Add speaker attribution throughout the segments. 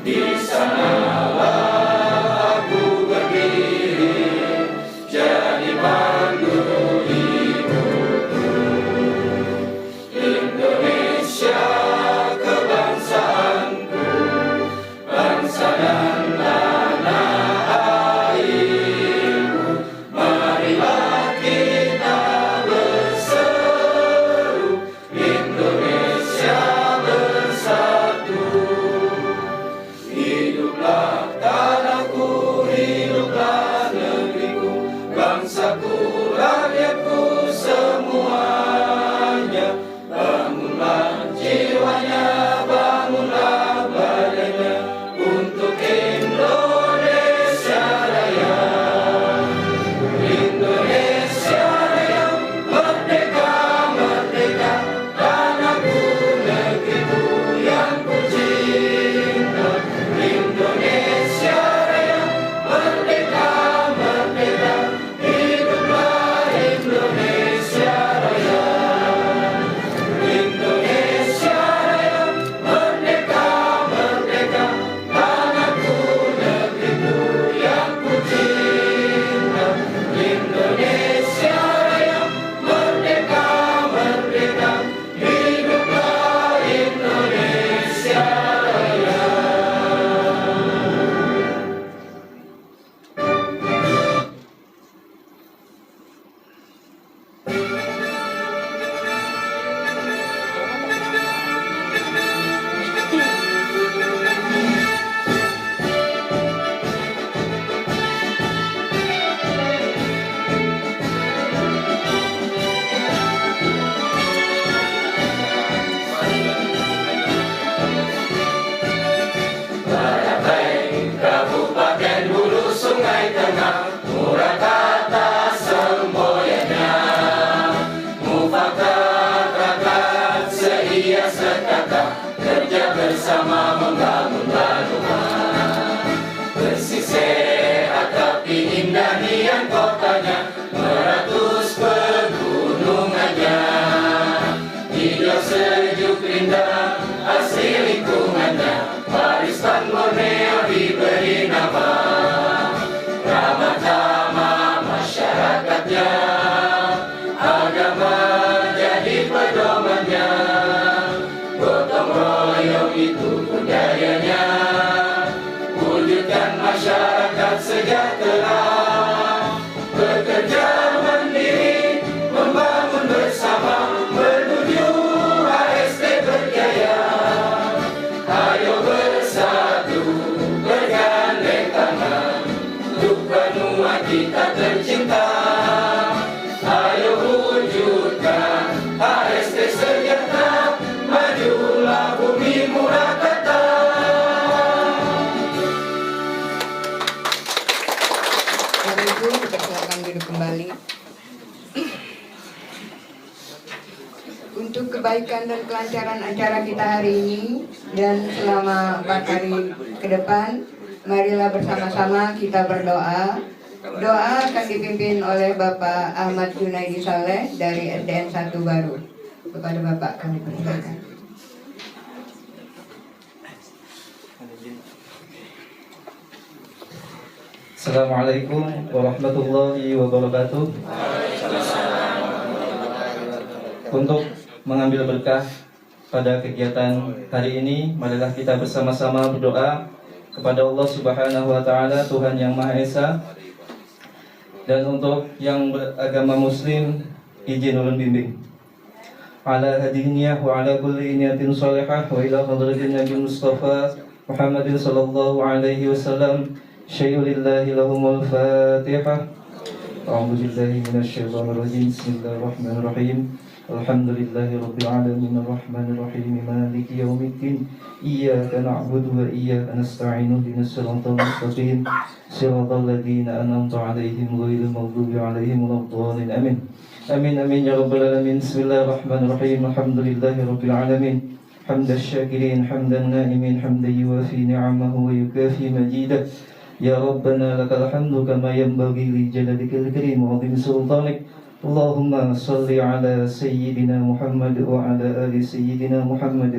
Speaker 1: Di sanalah aku berdiri, jadi pandu hidupku. Indonesia kebangsaanku, bangsa dan tanah airku. Marilah kita berseru, Indonesia bersatu. Hiduplah tanahku, hiduplah negeriku, bangsaku, rakyatku semuanya. Bangunlah jiwanya, bangunlah badannya untuk Indonesia Raya. Indonesia Raya, merdeka, merdeka, tanahku, negeriku yang ku cinta. Indonesia Raya, merdeka, merdeka, hiduplah Indonesia Raya. Indonesia Raya, merdeka, merdeka, tanahku, negeriku yang ku cinta. Indonesia Raya, merdeka, merdeka, hiduplah Indonesia Raya. Barabai, Kabupaten Hulu Sungai Tengah, Murakata semboyannya. Mufakat rakat seia sekata, kerja bersama membangunlah rumah. Bersih tapi indah nian kotanya, meratus pegunungannya. Hijau sejuk indah asri lingkungannya, warisan Borneo diberi nama. Ramah tamah masyarakatnya, agama jadi pedomannya. Gotong royong itu budayanya, wujudkan masyarakat sejahtera. Bekerja mandiri, membangun bersama, menuju HST berjaya. Ayo bersatu, bergandeng tangan, untuk benua kita tercinta. Ayo wujudkan HST sejahtera, majulah bumi Murakata.
Speaker 2: Bapak Ibu, silakan duduk kembali. Untuk kebaikan dan kelancaran acara kita hari ini dan selama 4 hari ke depan, marilah bersama-sama kita berdoa. Doa akan dipimpin oleh Bapak Ahmad Junaidi Saleh dari SDN 1 Baru. Kepada Bapak kami persilakan.
Speaker 3: Assalamualaikum warahmatullahi wabarakatuh. Untuk mengambil berkah pada kegiatan hari ini, marilah kita bersama-sama berdoa kepada Allah Subhanahu wa taala, Tuhan yang Maha Esa. Dan untuk yang beragama muslim, izin ulun bimbing. Ala hadiniyah wa ala kulli niyatin salihah wa ila hadratin Nabi Mustafa Muhammadin sallallahu alaihi wasallam. Syai'ulillahi lahumul fatihah. A'udzu billahi minasyaitonir rajim. Bismillahirrahmanirrahim. Alhamdulillahi rabbil alamin arrahmanir rahim maliki yaumiddin. Iyyaka na'budu wa iyyaka nasta'in. Ihdinas siratal mustaqim. Siratal ladzina an'amta 'alaihim ghairil maghdubi 'alaihim waladdallin. Amin. Amin amin ya rabbal alamin. Bismillahirrahmanirrahim. Alhamdulillahi rabbil alamin. Hamdas syakirin hamdan na'imin hamdan yuwafi ni'amahu wa yukafi majidah. Ya Rabbana lakal hamdu kama yanbaghi li jalalika al-karim wa 'azimi sultanik. Allahumma salli ala sayyidina Muhammad wa ala ali sayyidina Muhammad.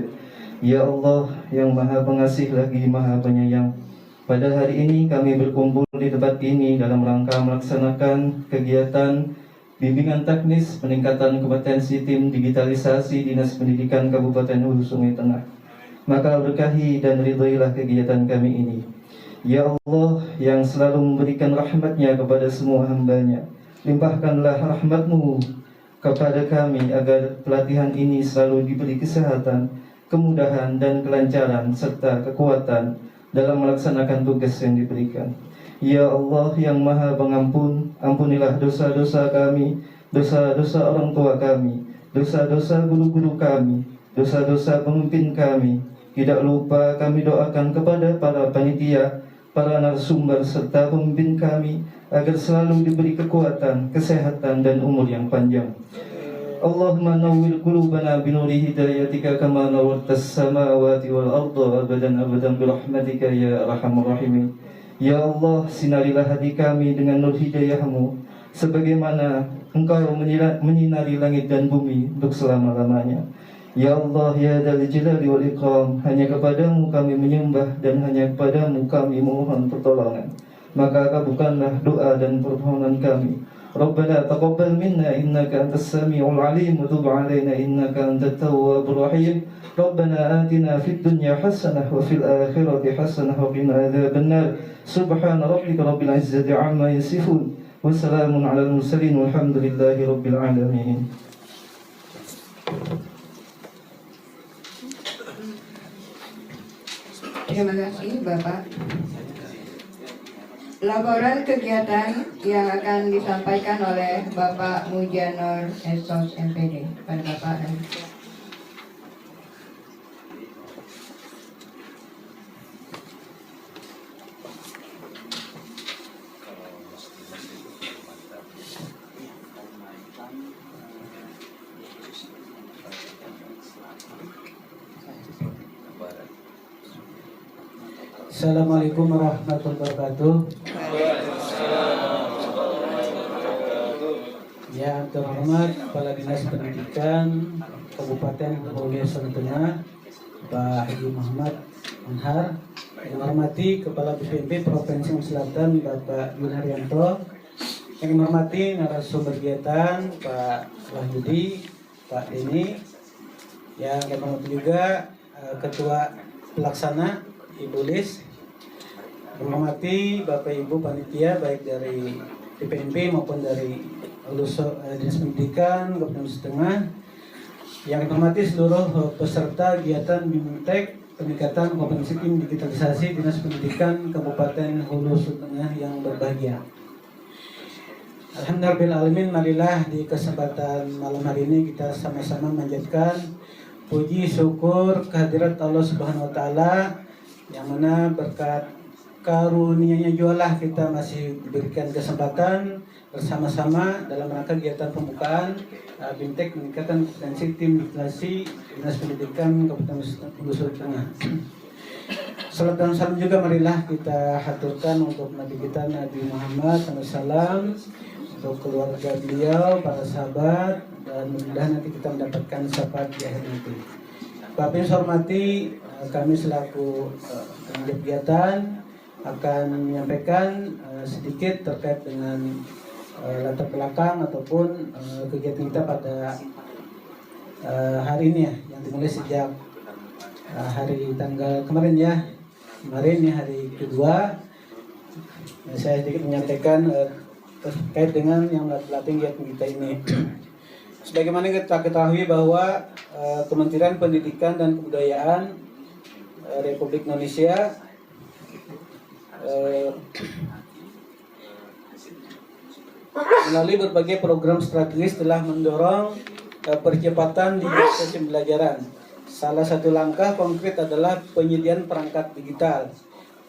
Speaker 3: Ya Allah yang Maha Pengasih lagi Maha Penyayang, pada hari ini kami berkumpul di tempat ini dalam rangka melaksanakan kegiatan bimbingan teknis peningkatan kompetensi tim digitalisasi Dinas Pendidikan Kabupaten Hulu Sungai Tengah. Maka berkahi dan ridhoilah kegiatan kami ini. Ya Allah yang selalu memberikan rahmat-Nya kepada semua hamba-Nya, limpahkanlah rahmat-Mu kepada kami agar pelatihan ini selalu diberi kesehatan, kemudahan dan kelancaran serta kekuatan dalam melaksanakan tugas yang diberikan. Ya Allah yang Maha Pengampun, ampunilah dosa-dosa kami, dosa-dosa orang tua kami, dosa-dosa guru-guru kami, dosa-dosa pemimpin kami. Tidak lupa kami doakan kepada para panitia, para narasumber serta pemimpin kami agar selalu diberi kekuatan, kesehatan dan umur yang panjang. Allahumma nawwir qulubana binuri hidayatika kama nawwartas samawati wal arda abadan abadan birahmatika ya arhamar rahimin. Ya Allah, sinarilah hati kami dengan nur hidayah-Mu sebagaimana Engkau menyinari langit dan bumi untuk selama-lamanya. Ya Allah, ya Dzal Jalali wal Ikram, hanya kepadamu kami menyembah dan hanya kepadamu kami memohon pertolongan. Maka kabulkanlah doa dan permohonan kami. Rabbana taqabbal minna innaka antas samiul alim wa tub alaina innaka antat tawwabur rahim. Rabbana atina fid dunya hasanah wa fil akhirati hasanah wa qina adzabannar. Subhana rabbika rabbil izzati amma yasifun wa salamun alal mursalin walhamdulillahi rabbil alamin.
Speaker 2: Terima kasih Bapak. Laporan kegiatan yang akan disampaikan oleh Bapak Mujanor Esos MPD. Pada Bapak.
Speaker 4: Assalamualaikum warahmatullahi wabarakatuh. Yang terhormat Kepala Dinas Pendidikan Kabupaten Hulu Sungai Tengah, Pak Haji Muhammad Anhar. Yang hormati Kepala BPMP Provinsi Selatan, Bapak Yunaryanto. Yang hormati narasumber kegiatan, Pak Wahyudi, Pak Deni. Yang hormati juga Ketua Pelaksana Ibu Lis. Menghormati Bapak Ibu panitia baik dari DPMP maupun dari Dinas Pendidikan Kabupaten Tengah. Yang dihormati seluruh peserta kegiatan BIMTEK peningkatan kompetensi tim digitalisasi Dinas Pendidikan Kabupaten Hulu Tengah yang berbahagia. Alhamdulillahirrahmanirrahim, marilah di kesempatan malam hari ini kita sama-sama menjadikan puji syukur kehadirat Allah Subhanahu wa taala yang mana berkat karunia-Nya jualah kita masih diberikan kesempatan bersama-sama dalam rangka kegiatan pembukaan BIMTEK meningkatkan kompetensi tim digitalisasi Dinas Pendidikan Kabupaten Hulu Tengah. Salam dan salam juga marilah kita haturkan untuk Nabi kita Nabi Muhammad SAW, untuk keluarga beliau, para sahabat, dan mudah-mudahan nanti kita mendapatkan syafaat di akhir nanti. Bapak Ibu hormati, kami selaku kegiatan akan menyampaikan sedikit terkait dengan latar belakang ataupun kegiatan kita pada hari ini ya, yang dimulai sejak hari tanggal kemarin ya, kemarin ya hari kedua. Saya sedikit menyampaikan terkait dengan yang latar kegiatan kita ini. Sebagaimana kita ketahui bahwa Kementerian Pendidikan dan Kebudayaan Republik Indonesia melalui berbagai program strategis telah mendorong percepatan digitalisasi pembelajaran. Salah satu langkah konkret adalah penyediaan perangkat digital,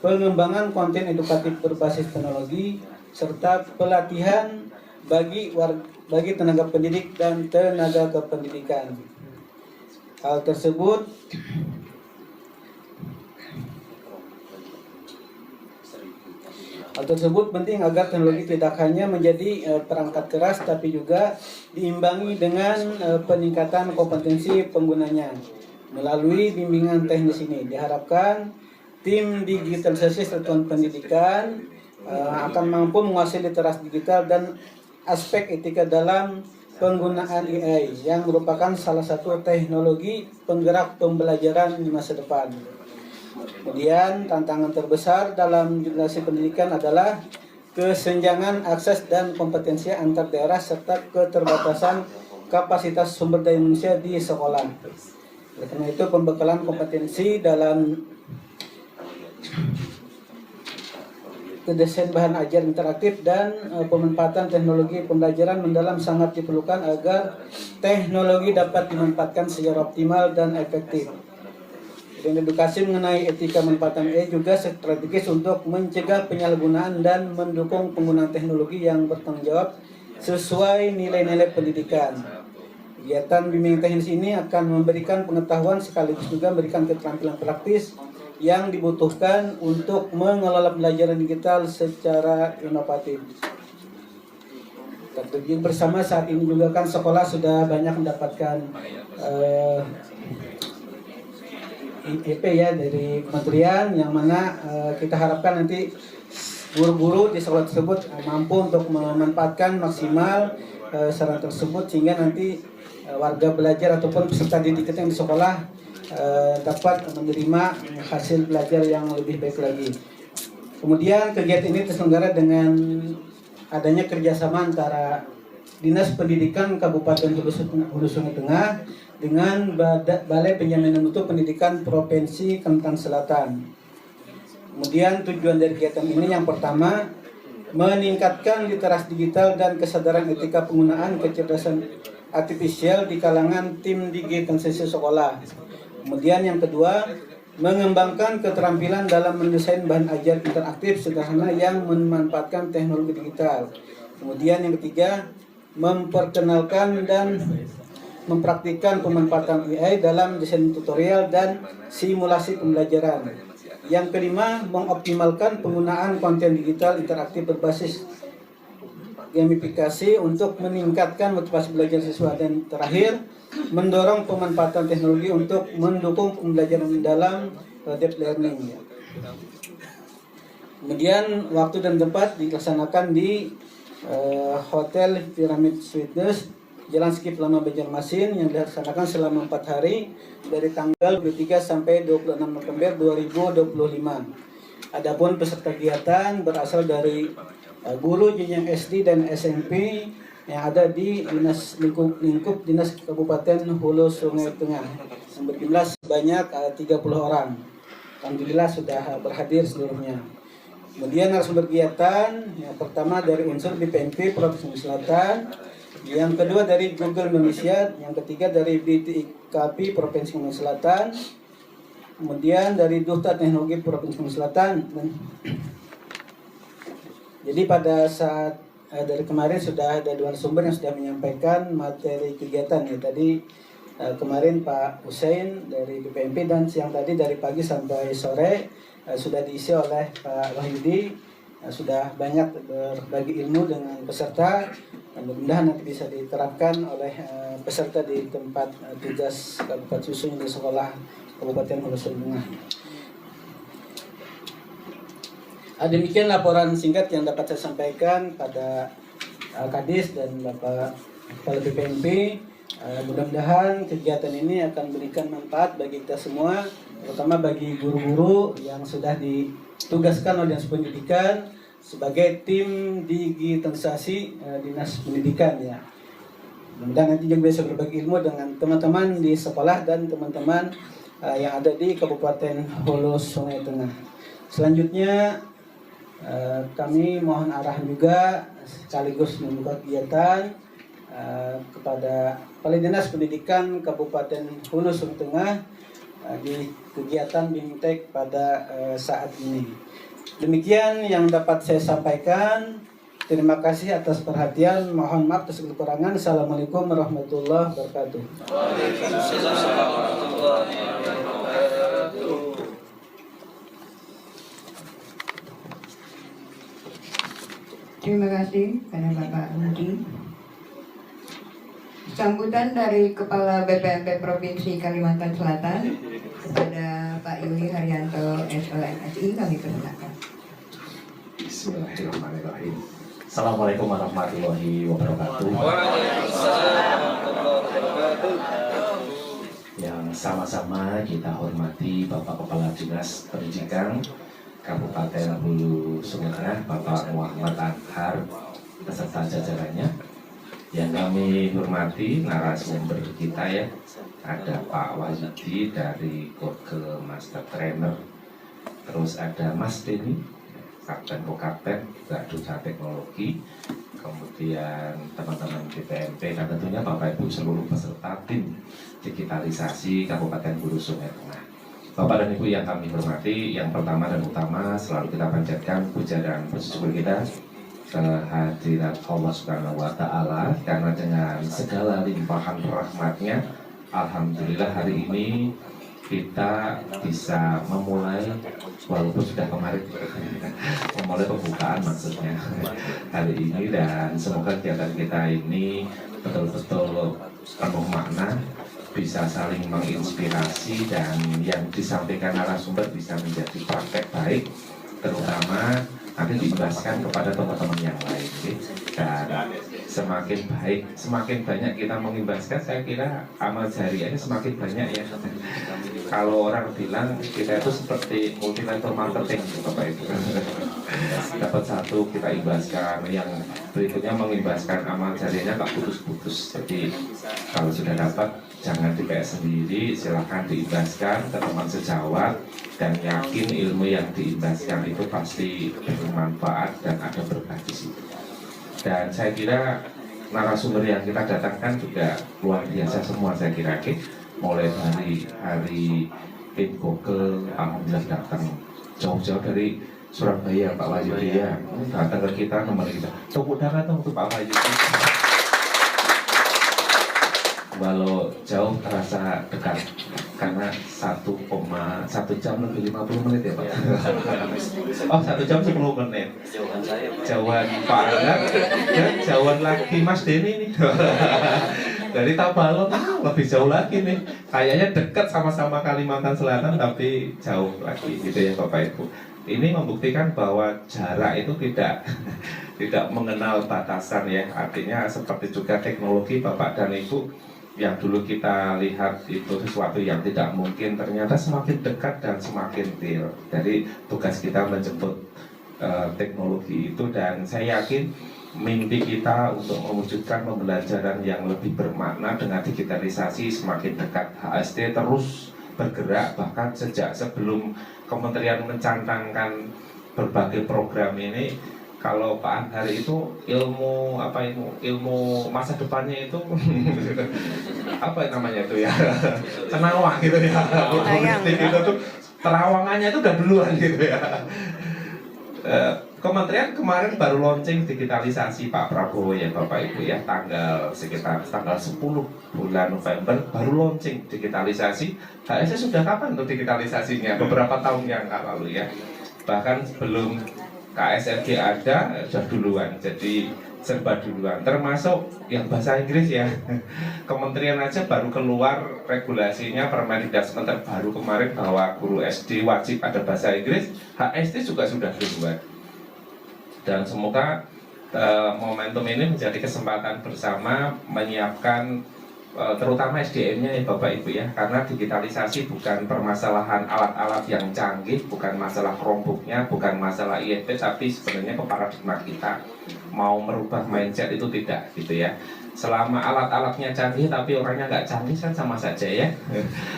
Speaker 4: pengembangan konten edukatif berbasis teknologi, serta pelatihan bagi tenaga pendidik dan tenaga kependidikan. Hal tersebut penting agar teknologi tidak hanya menjadi perangkat keras tapi juga diimbangi dengan peningkatan kompetensi penggunanya. Melalui bimbingan teknis ini diharapkan tim digitalisasi satuan pendidikan akan mampu menguasai literasi digital dan aspek etika dalam penggunaan AI yang merupakan salah satu teknologi penggerak pembelajaran di masa depan. Kemudian tantangan terbesar dalam digitalisasi pendidikan adalah kesenjangan akses dan kompetensi antar daerah serta keterbatasan kapasitas sumber daya manusia di sekolah. Oleh karena itu pembekalan kompetensi dalam desain bahan ajar interaktif dan pemanfaatan teknologi pembelajaran mendalam sangat diperlukan agar teknologi dapat dimanfaatkan secara optimal dan efektif. Dan edukasi mengenai etika pemanfaatan AI juga strategis untuk mencegah penyalahgunaan dan mendukung penggunaan teknologi yang bertanggung jawab sesuai nilai-nilai pendidikan. Kegiatan bimbingan teknis ini akan memberikan pengetahuan sekaligus juga memberikan keterampilan praktis yang dibutuhkan untuk mengelola pembelajaran digital secara inovatif. Tertuju bersama saat ini juga kan sekolah sudah banyak mendapatkan IP ya dari kementerian, yang mana kita harapkan nanti guru-guru di sekolah tersebut mampu untuk memanfaatkan maksimal sarana tersebut sehingga nanti warga belajar ataupun peserta didik yang di sekolah dapat menerima hasil belajar yang lebih baik lagi. Kemudian kegiatan ini terselenggara dengan adanya kerjasama antara Dinas Pendidikan Kabupaten Hulu Sungai Tengah dengan Balai Penjaminan Mutu Pendidikan Provinsi Kalimantan Selatan. Kemudian tujuan dari kegiatan ini yang pertama, meningkatkan literasi digital dan kesadaran etika penggunaan kecerdasan artifisial di kalangan tim digitalisasi sekolah. Kemudian yang kedua, mengembangkan keterampilan dalam mendesain bahan ajar interaktif sederhana yang memanfaatkan teknologi digital. Kemudian yang ketiga, memperkenalkan dan mempraktikkan pemanfaatan AI dalam desain tutorial dan simulasi pembelajaran. Yang kelima, mengoptimalkan penggunaan konten digital interaktif berbasis gamifikasi untuk meningkatkan motivasi belajar siswa. Dan terakhir, mendorong pemanfaatan teknologi untuk mendukung pembelajaran dalam deep learning. Kemudian waktu dan tempat dilaksanakan di Hotel Pyramid Suites, Jalan Skip Lama Banjarmasin, yang dilaksanakan selama 4 hari dari tanggal 23 sampai 26 November 2025. Adapun peserta kegiatan berasal dari guru jenjang SD dan SMP yang ada di lingkup Dinas Kabupaten Hulu Sungai Tengah yang berjumlah sebanyak 30 orang. Alhamdulillah sudah berhadir seluruhnya. Kemudian narasumber kegiatan yang pertama dari unsur BPMP Provinsi Selatan, yang kedua dari Google Indonesia, yang ketiga dari BTIKP Provinsi Selatan, kemudian dari Duta Teknologi Provinsi Selatan. Jadi pada saat dari kemarin sudah ada dua sumber yang sudah menyampaikan materi kegiatan ya. Tadi kemarin Pak Hussein dari BPMP dan siang tadi dari pagi sampai sore sudah diisi oleh Pak Wahyudi. Sudah banyak berbagi ilmu dengan peserta dan mudah-mudahan nanti bisa diterapkan oleh peserta di tempat tugas Kabupaten Susun di sekolah Kabupaten Hulu Sungai Tengah. Demikian laporan singkat yang dapat saya sampaikan pada Kadis dan Bapak Kepala BPMP. Mudah-mudahan kegiatan ini akan memberikan manfaat bagi kita semua, terutama bagi guru-guru yang sudah ditugaskan oleh Dinas Pendidikan sebagai tim digitalisasi Dinas Pendidikan ya. Mudah-mudahan nanti juga bisa berbagi ilmu dengan teman-teman di sekolah dan teman-teman yang ada di Kabupaten Hulu Sungai Tengah. Selanjutnya kami mohon arahan juga sekaligus membuka kegiatan kepada Kepala Dinas Pendidikan Kabupaten Hulu Sungai Tengah di kegiatan BIMTEK pada saat ini. Demikian yang dapat saya sampaikan. Terima kasih atas perhatian. Mohon maaf atas kekurangan. Assalamualaikum warahmatullahi wabarakatuh.
Speaker 1: Waalaikumsalam warahmatullahi wabarakatuh.
Speaker 2: Terima kasih kepada Bapak Budi. Sambutan dari Kepala BPMP Provinsi Kalimantan Selatan kepada Pak Yuli Haryanto SLMSI kami persilakan.
Speaker 5: Bismillahirrahmanirrahim. Assalamualaikum warahmatullahi wabarakatuh.
Speaker 1: Waalaikumsalam warahmatullahi wabarakatuh.
Speaker 5: Yang sama-sama kita hormati Bapak Kepala Dinas Pendidikan Kabupaten Hulu Sungai Tengah, Bapak Muhammad Anhar beserta jajarannya. Yang kami hormati narasumber kita ya, ada Pak Wahyudi dari Kode Master Trainer, terus ada Mas Denny, Kapten Kokapten, juga Duta Teknologi, kemudian teman-teman BPMP dan tentunya Bapak Ibu seluruh peserta tim digitalisasi Kabupaten Hulu Sungai Tengah. Bapak dan Ibu yang kami hormati, yang pertama dan utama selalu kita panjatkan puja dan bersyukur kita kehadirat Allah Subhanahu wa Ta'ala, karena dengan segala limpahan rahmatnya, alhamdulillah hari ini kita bisa memulai, walaupun sudah kemarin memulai pembukaan maksudnya hari ini, dan semoga kegiatan kita ini betul-betul penuh makna, bisa saling menginspirasi, dan yang disampaikan narasumber bisa menjadi praktek baik, terutama nanti dijelaskan kepada teman-teman yang lain. Dan semakin baik, semakin banyak kita mengimbaskan, saya kira amal jariahnya semakin banyak ya. Kalau orang bilang kita itu seperti multi-level marketing, Bapak Ibu. Dapat satu kita imbaskan, yang berikutnya mengimbaskan amal jariahnya tak putus-putus. Jadi kalau sudah dapat jangan dipek sendiri, silahkan diimbaskan ke teman sejawat, dan yakin ilmu yang diimbaskan itu pasti bermanfaat dan ada berkah di situ. Dan saya kira narasumber yang kita datangkan juga luar biasa semua, saya kira, mulai dari hari tim Google, alhamdulillah datang jauh-jauh dari Surabaya, Pak Wahyudi ya, datang ke kita, nomor kita tepuk tangan untuk Pak Wahyudi. Walau jauh terasa dekat, karena 1 jam lebih 50 menit ya Pak. Oh, 1 jam 10 menit. Jauhan Pak Anhar dan jauhan lagi Mas Denny nih. Dari Tabalong lebih jauh lagi nih. Kayaknya dekat sama-sama Kalimantan Selatan tapi jauh lagi gitu ya Bapak Ibu. Ini membuktikan bahwa jarak itu tidak mengenal batasan ya. Artinya seperti juga teknologi Bapak dan Ibu, yang dulu kita lihat itu sesuatu yang tidak mungkin, ternyata semakin dekat dan semakin real. Jadi tugas kita menjemput teknologi itu, dan saya yakin mimpi kita untuk mewujudkan pembelajaran yang lebih bermakna dengan digitalisasi semakin dekat. HST terus bergerak, bahkan sejak sebelum Kementerian mencantangkan berbagai program ini. Kalau Pak Anhar itu ilmu masa depannya itu apa namanya itu ya, cenawang gitu ya, politik itu tuh terawangannya itu udah duluan gitu ya. Kementerian kemarin baru launching digitalisasi Pak Prabowo ya Bapak Ibu ya, sekitar tanggal 10 bulan November baru launching digitalisasi. Saya sudah kapan tuh digitalisasinya? Beberapa tahun yang lalu ya. Bahkan sebelum KSRG ada, sudah duluan, jadi serba duluan, termasuk yang bahasa Inggris ya. Kementerian aja baru keluar regulasinya, Permendikbud terbaru kemarin bahwa guru SD wajib ada bahasa Inggris, HST juga sudah duluan. Dan semoga momentum ini menjadi kesempatan bersama menyiapkan terutama SDM-nya ya Bapak Ibu ya, karena digitalisasi bukan permasalahan alat-alat yang canggih, bukan masalah Chromebook-nya, bukan masalah ISP, tapi sebenarnya ke paradigma kita mau merubah mindset itu tidak gitu ya. Selama alat-alatnya canggih tapi orangnya nggak canggih kan sama saja ya.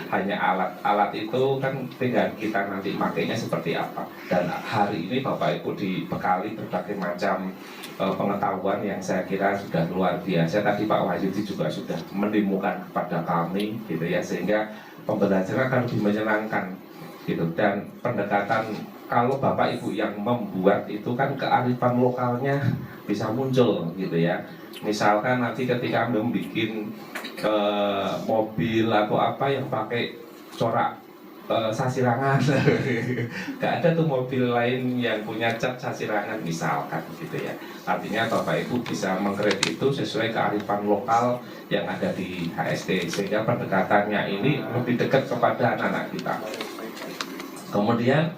Speaker 5: Hanya alat itu kan tinggal kita nanti makainya seperti apa. Dan hari ini Bapak Ibu dibekali berbagai macam pengetahuan yang saya kira sudah luar biasa. Tadi Pak Wahyudi juga sudah menimukan kepada kami gitu ya, sehingga pembelajaran akan lebih menyenangkan gitu. Dan pendekatan kalau Bapak Ibu yang membuat itu kan kearifan lokalnya bisa muncul gitu ya. Misalkan nanti ketika Anda bikin mobil atau apa yang pakai corak Sasirangan. Gak ada tuh mobil lain yang punya cat Sasirangan misalkan gitu ya. Artinya Bapak Ibu bisa mengkredit itu sesuai kearifan lokal yang ada di HSD, sehingga pendekatannya ini lebih dekat kepada anak-anak kita. Kemudian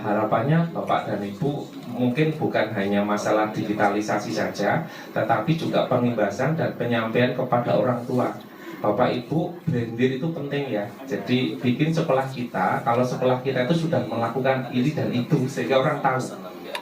Speaker 5: harapannya Bapak dan Ibu mungkin bukan hanya masalah digitalisasi saja, tetapi juga pengimbasan dan penyampaian kepada orang tua. Bapak Ibu, brandir itu penting ya. Jadi bikin sekolah kita, kalau sekolah kita itu sudah melakukan ini dan itu, sehingga orang tahu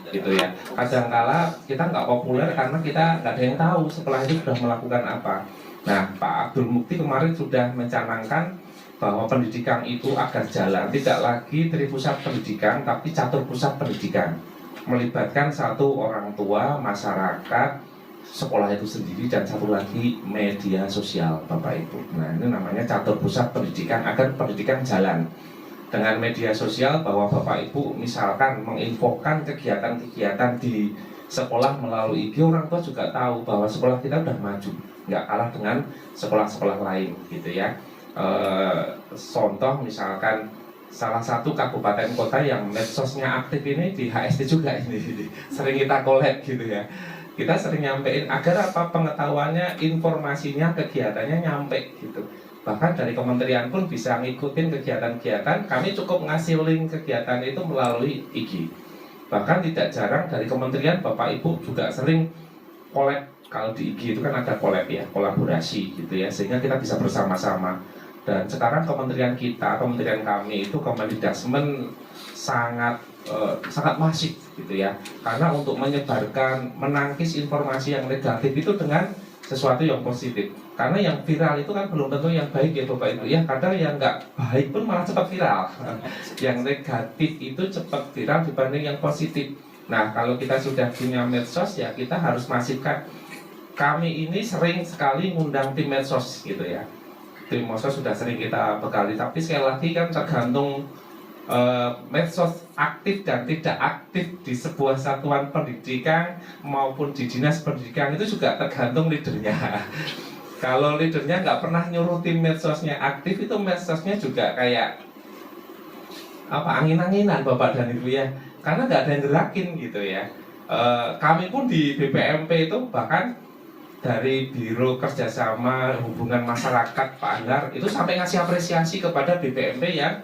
Speaker 5: gitu ya. Kadangkala kita nggak populer karena kita nggak ada yang tahu sekolah itu sudah melakukan apa. Nah, Pak Abdul Mukti kemarin sudah mencanangkan bahwa pendidikan itu agar jalan, tidak lagi tripusat pendidikan, tapi catur pusat pendidikan, melibatkan satu orang tua, masyarakat, sekolah itu sendiri, dan satu lagi media sosial, Bapak Ibu. Nah, ini namanya catur pusat pendidikan agar pendidikan jalan. Dengan media sosial, bahwa Bapak Ibu misalkan menginfokan kegiatan-kegiatan di sekolah melalui IG, orang tua juga tahu bahwa sekolah kita udah maju, nggak kalah dengan sekolah-sekolah lain gitu ya. Contoh misalkan salah satu kabupaten kota yang medsosnya aktif ini di HSD juga ini sering kita collab gitu ya. Kita sering nyampein agar apa, pengetahuannya, informasinya, kegiatannya nyampe gitu. Bahkan dari kementerian pun bisa ngikutin kegiatan-kegiatan. Kami cukup ngasih link kegiatan itu melalui IG. Bahkan tidak jarang dari kementerian Bapak Ibu juga sering collab. Kalau di IG itu kan ada collab ya, kolaborasi gitu ya, sehingga kita bisa bersama-sama. Dan sekarang kementerian kita, kementerian kami itu Kemendikbud sangat masif gitu ya, karena untuk menyebarkan, menangkis informasi yang negatif itu dengan sesuatu yang positif. Karena yang viral itu kan belum tentu yang baik ya Bapak Ibu ya, kadang yang nggak baik pun malah cepat viral. Yang negatif itu cepat viral dibanding yang positif. Nah, kalau kita sudah punya medsos ya kita harus masifkan. Kami ini sering sekali ngundang tim medsos gitu ya. Tim medsos sudah sering kita bekali, tapi sekali lagi kan tergantung medsos aktif dan tidak aktif di sebuah satuan pendidikan maupun di dinas pendidikan itu juga tergantung leadernya. Kalau leadernya nggak pernah nyuruh tim medsosnya aktif, itu medsosnya juga kayak apa, angin-anginan Bapak dan Ibu ya, karena nggak ada yang gerakin gitu ya. Kami pun di BPMP itu bahkan dari Biro Kerjasama Hubungan Masyarakat Pak Anwar itu sampai ngasih apresiasi kepada BPMP yang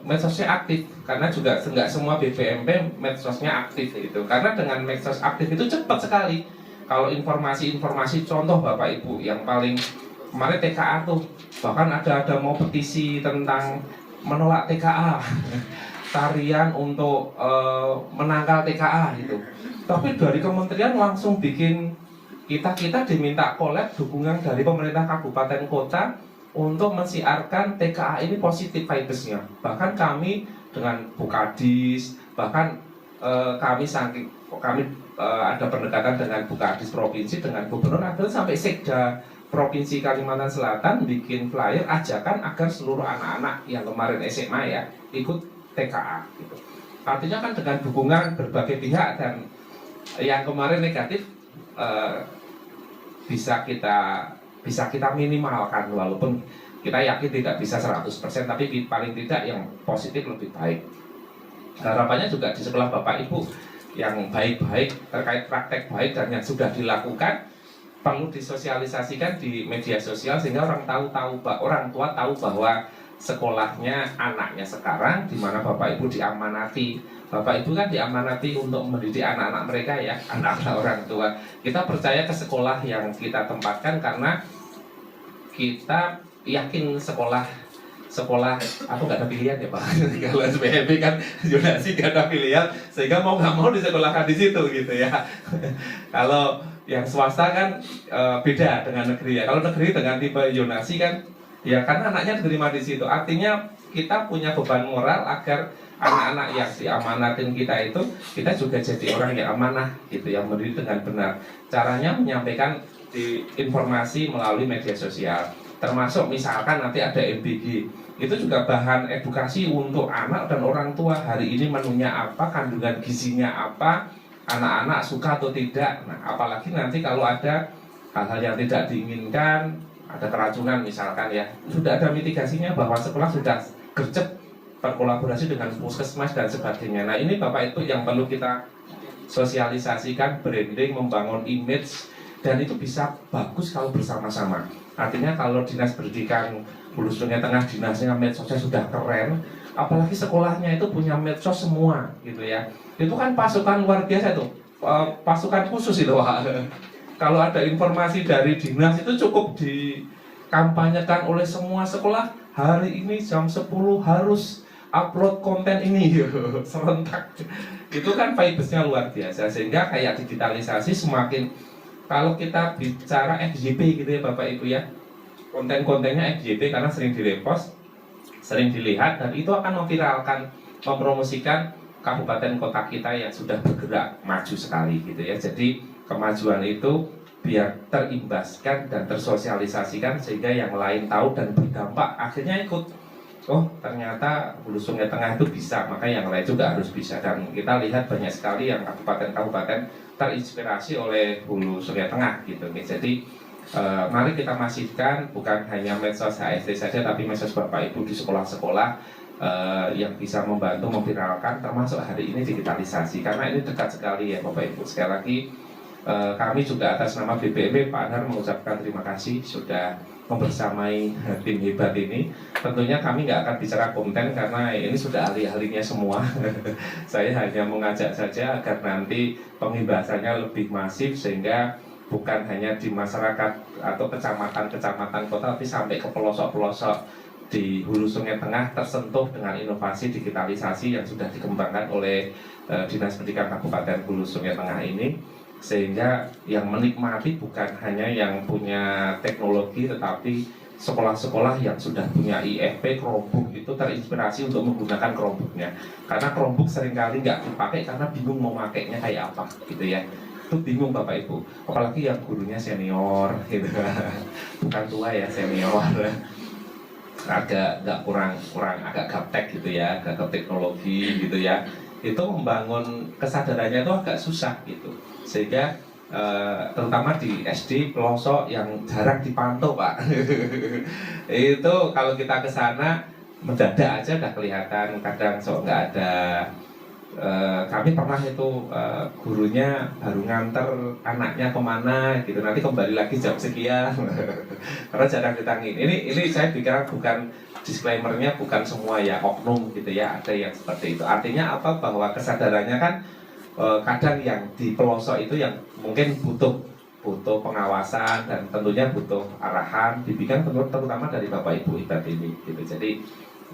Speaker 5: medsosnya aktif, karena juga nggak semua BPMP medsosnya aktif gitu. Karena dengan medsos aktif itu cepat sekali. Kalau informasi-informasi, contoh Bapak Ibu yang paling kemarin TKA tuh, bahkan ada mau petisi tentang menolak TKA, tarian untuk menangkal TKA gitu. Tapi dari kementerian langsung bikin kita diminta collab dukungan dari pemerintah kabupaten kota untuk mensiarkan TKA ini positif vibes-nya. Bahkan kami dengan Bukadis, bahkan kami ada pendekatan dengan Bukadis provinsi, dengan gubernur, ada sampai Sekda Provinsi Kalimantan Selatan bikin flyer ajakan agar seluruh anak-anak yang kemarin SMA ya ikut TKA gitu. Artinya kan dengan dukungan berbagai pihak, dan yang kemarin negatif bisa kita minimalkan, walaupun kita yakin tidak bisa 100%, tapi paling tidak yang positif lebih baik. Harapannya juga di sekolah Bapak Ibu yang baik-baik terkait praktek baik dan yang sudah dilakukan perlu disosialisasikan di media sosial, sehingga orang tua tahu bahwa sekolahnya anaknya sekarang di mana Bapak Ibu diamanati. Bapak Ibu kan diamanati untuk mendidik anak-anak mereka ya, anak-anak orang tua. Kita percaya ke sekolah yang kita tempatkan karena kita yakin sekolah aku nggak ada pilihan ya Pak. Kalau SPMP kan zonasi nggak ada pilihan, sehingga mau nggak mau disekolahkan di situ gitu ya. Kalau yang swasta kan beda dengan negeri ya. Kalau negeri dengan tipe zonasi kan ya karena anaknya diterima di situ. Artinya kita punya beban moral agar anak-anak yang diamanatin kita itu, kita juga jadi orang yang amanah gitu, yang mendidik dengan benar. Caranya menyampaikan di informasi melalui media sosial, termasuk misalkan nanti ada MBG, itu juga bahan edukasi untuk anak dan orang tua. Hari ini menunya apa, kandungan gizinya apa, anak-anak suka atau tidak. Nah, apalagi nanti kalau ada hal-hal yang tidak diinginkan, ada keracunan misalkan ya, sudah ada mitigasinya, bahwa sekolah sudah gercep berkolaborasi dengan puskesmas dan sebagainya. Nah ini Bapak Ibu yang perlu kita sosialisasikan, branding, membangun image, dan itu bisa bagus kalau bersama-sama. Artinya kalau Dinas Pendidikan Hulu Sungai Tengah dinasnya medsosnya sudah keren, apalagi sekolahnya itu punya medsos semua gitu ya. Itu kan pasukan luar biasa tuh, pasukan khusus itu. Kalau ada informasi dari dinas itu cukup dikampanyekan oleh semua sekolah. Hari ini jam 10 harus upload konten ini serentak. Itu kan vibes-nya luar biasa. Sehingga kayak digitalisasi semakin, kalau kita bicara FYP gitu ya Bapak Ibu ya, konten-kontennya FYP karena sering direpost, sering dilihat, dan itu akan memviralkan, mempromosikan kabupaten kota kita yang sudah bergerak maju sekali gitu ya. Jadi kemajuan itu biar terimbaskan dan tersosialisasikan sehingga yang lain tahu dan berdampak, akhirnya ikut. Oh ternyata Hulu Sungai Tengah itu bisa, maka yang lain juga harus bisa. Dan kita lihat banyak sekali yang kabupaten-kabupaten terinspirasi oleh Hulu Sungai Tengah gitu. Jadi mari kita masifkan, bukan hanya medsos HSD saja, tapi medsos Bapak Ibu di sekolah-sekolah yang bisa membantu memviralkan, termasuk hari ini digitalisasi. Karena ini dekat sekali ya Bapak Ibu. Sekali lagi kami juga atas nama BPMB Pak Anhar mengucapkan terima kasih sudah membersamai tim hebat ini. Tentunya kami nggak akan bicara konten karena ini sudah ahli-ahlinya semua. Saya hanya mengajak saja agar nanti pengimbasannya lebih masif, sehingga bukan hanya di masyarakat atau kecamatan-kecamatan kota, tapi sampai ke pelosok-pelosok di Hulu Sungai Tengah tersentuh dengan inovasi digitalisasi yang sudah dikembangkan oleh Dinas Pendidikan Kabupaten Hulu Sungai Tengah ini. Sehingga yang menikmati bukan hanya yang punya teknologi, tetapi sekolah-sekolah yang sudah punya IFP, Chromebook itu terinspirasi untuk menggunakan Chromebooknya. Karena Chromebook seringkali nggak dipakai karena bingung mau makainya kayak apa gitu ya. Itu bingung Bapak Ibu, apalagi yang gurunya senior gitu. Bukan tua ya, senior. Agak kurang agak gaptek gitu ya, agak ke teknologi gitu ya. Itu membangun kesadarannya itu agak susah gitu. Sehingga terutama di SD pelosok yang jarang dipantau Pak. Itu kalau kita ke sana mendadak aja udah kelihatan, kadang sok nggak ada. Kami pernah itu gurunya baru nganter anaknya kemana gitu, nanti kembali lagi jam sekian. Karena jarang ditangin. Ini saya pikir bukan disclaimernya, bukan semua ya oknum gitu ya, ada yang seperti itu. Artinya apa? Bahwa kesadarannya kan kadang yang di pelosok itu yang mungkin butuh pengawasan dan tentunya butuh arahan dibimbing terutama dari Bapak Ibu hebat ini gitu. Jadi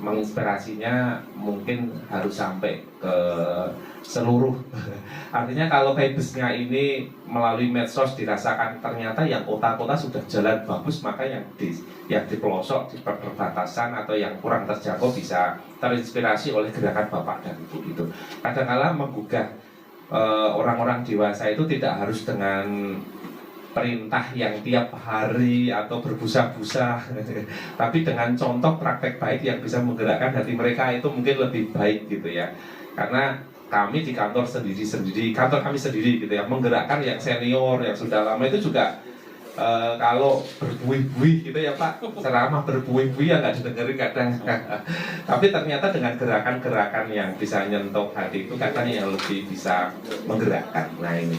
Speaker 5: menginspirasinya mungkin harus sampai ke seluruh. Artinya kalau vibes-nya ini melalui medsos dirasakan ternyata yang kota-kota sudah jalan bagus, maka yang di pelosok, di perbatasan atau yang kurang terjangkau bisa terinspirasi oleh gerakan Bapak dan Ibu itu. Kadang-kala menggugah orang-orang dewasa itu tidak harus dengan perintah yang tiap hari atau berbusa-busa, tapi dengan contoh praktek baik yang bisa menggerakkan hati mereka itu mungkin lebih baik gitu ya. Karena kami di kantor kantor kami sendiri gitu ya, menggerakkan yang senior yang sudah lama itu juga kalau berbuih-buih gitu ya Pak, ceramah berbuih-buih ya nggak didengerin kadang. Tapi ternyata dengan gerakan-gerakan yang bisa nyentuh hati itu katanya yang lebih bisa menggerakkan. Nah ini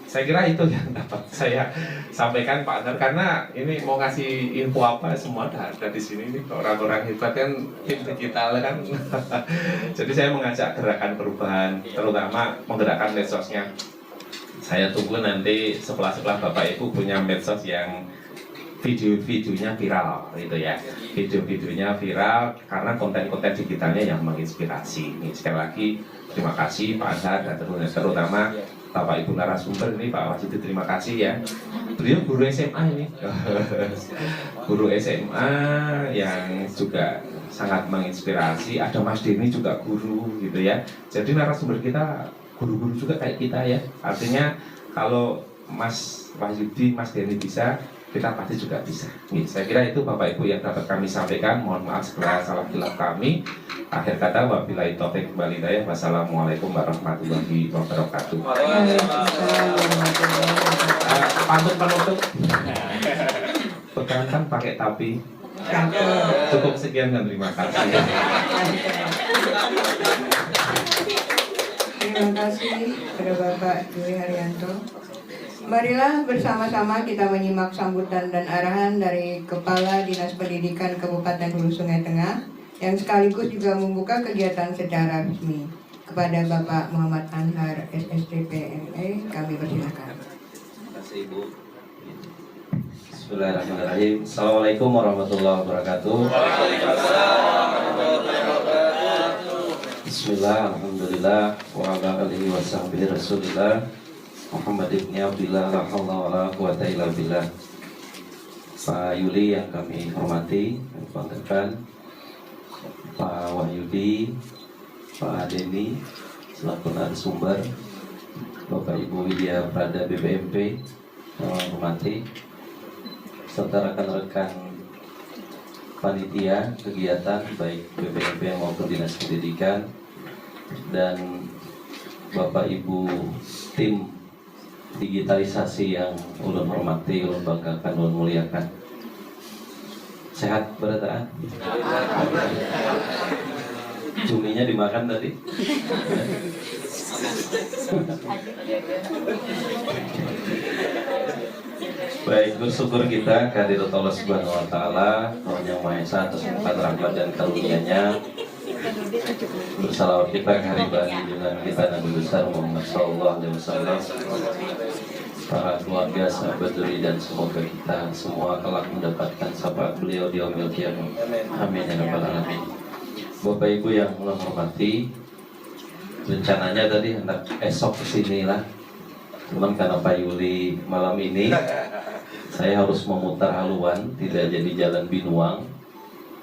Speaker 5: saya kira itu yang dapat saya sampaikan Pak Anhar, karena ini mau ngasih info apa semua ada di sini nih, orang-orang hebat kan, tim digital kan. Jadi saya mengajak gerakan perubahan, terutama menggerakkan medsosnya. Saya tunggu nanti setelah Bapak Ibu punya medsos yang video-videonya viral gitu ya. Video-videonya viral karena konten-konten digitalnya yang menginspirasi. Ini sekali lagi terima kasih Pak Anhar dan terutama Bapak Ibu narasumber ini, Pak Wahyudi, terima kasih ya. Beliau guru SMA ini. Guru SMA yang juga sangat menginspirasi. Ada Mas Denny juga guru gitu ya. Jadi narasumber kita guru-guru juga kayak kita ya. Artinya kalau Mas Wahyudi, Mas Denny bisa, kita pasti juga bisa. Nih, saya kira itu Bapak Ibu yang dapat kami sampaikan. Mohon maaf segala salah hilaf kami. Akhir kata wabillahi taufiq wal hidayah. Wassalamualaikum warahmatullahi wabarakatuh. Pantun penutup. Pegankan pakai tapi.
Speaker 2: Cakep.
Speaker 5: Cukup sekian dan terima kasih.
Speaker 2: Terima kasih kepada Bapak Dwi Haryanto. Marilah bersama-sama kita menyimak sambutan dan arahan dari Kepala Dinas Pendidikan Kabupaten Hulu Sungai Tengah yang sekaligus juga membuka kegiatan secara resmi. Kepada Bapak Muhammad Anhar, SSDP ME, kami persilakan.
Speaker 3: Terima kasih Ibu. Bismillahirrahmanirrahim. Assalamualaikum warahmatullahi wabarakatuh. Bismillah, alhamdulillah, wa ala alihi wa sahbihi rasulillah Muhammad ibn Abdillah, la hawla wa la quwata illa billah. Pak Yuli yang kami hormati dan banggakan, Pak Wahyudi, Pak Adeni selaku narasumber, Bapak Ibu Widya Prada BPMP yang kami hormati, serta rekan-rekan panitia kegiatan baik BPMP maupun Dinas Pendidikan, dan Bapak Ibu tim digitalisasi yang ulun hormati, ulun banggakan, ulun muliakan. Sehat berataan? Cuminya dimakan tadi? Baik, bersyukur kita kehadirat Allah Subhanahu wa taala, Tuhan Yang Maha Esa atas limpahan rahmat dan karunia-Nya. Bersalawat kita ke hari junjungan kita Nabi besar Muhammad sallallahu alaihi wasallam, para keluarga, sahabat duri, dan semoga kita semua kelak mendapatkan syafaat beliau di yaumil qiyamah. Amin ya rabbal alamin. Bapak Ibu yang kami hormati, rencananya tadi hendak esok kesini lah, cuman karena Pak Yuli malam ini saya harus memutar haluan, tidak jadi jalan Binuang,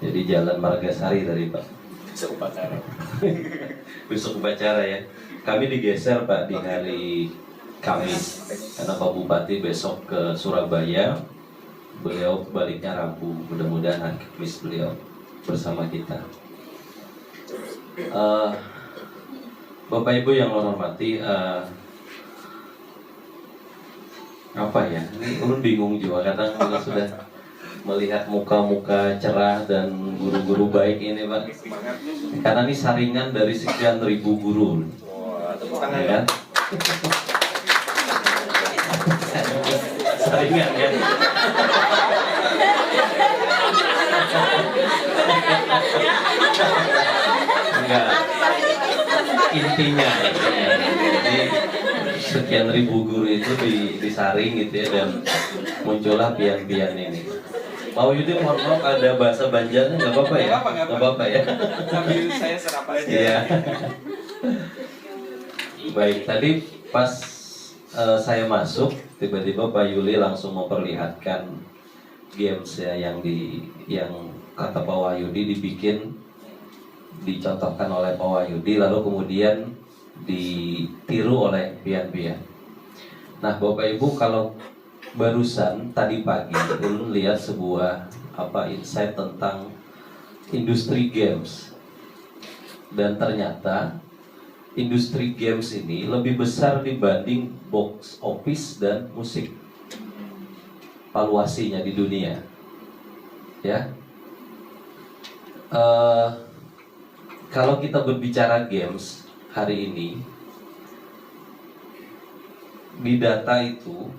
Speaker 3: jadi jalan Margasari tadi Pak. Besok upacara. Besok upacara ya. Kami digeser Pak di hari Kamis karena Pak Bupati besok ke Surabaya, beliau baliknya Rabu. Mudah-mudahan hari Kamis beliau bersama kita. Bapak Ibu yang saya hormati, apa ya? Ini ulun bingung juga. Kadang kalau sudah melihat muka-muka cerah dan guru-guru baik ini Pak, karena ini saringan dari sekian ribu guru. Ya kan? Saringan ya. Enggak. Intinya. Jadi sekian ribu guru itu disaring gitu ya, dan muncullah pian-pian ini. Mau Yudi, mohon maaf ada bahasa Banjarnya, nggak apa-apa ya? Nggak apa-apa ya?
Speaker 1: Sambil saya serap aja.
Speaker 3: Iya. Baik, tadi pas saya masuk, tiba-tiba Pak Yuli langsung memperlihatkan games ya yang kata Pak Wahyudi dicontohkan oleh Pak Wahyudi, lalu kemudian ditiru oleh pian-pian. Nah, Bapak Ibu, kalau barusan tadi pagi ulun lihat sebuah insight tentang industri games, dan ternyata industri games ini lebih besar dibanding box office dan musik valuasinya di dunia ya. Kalau kita berbicara games hari ini, di data itu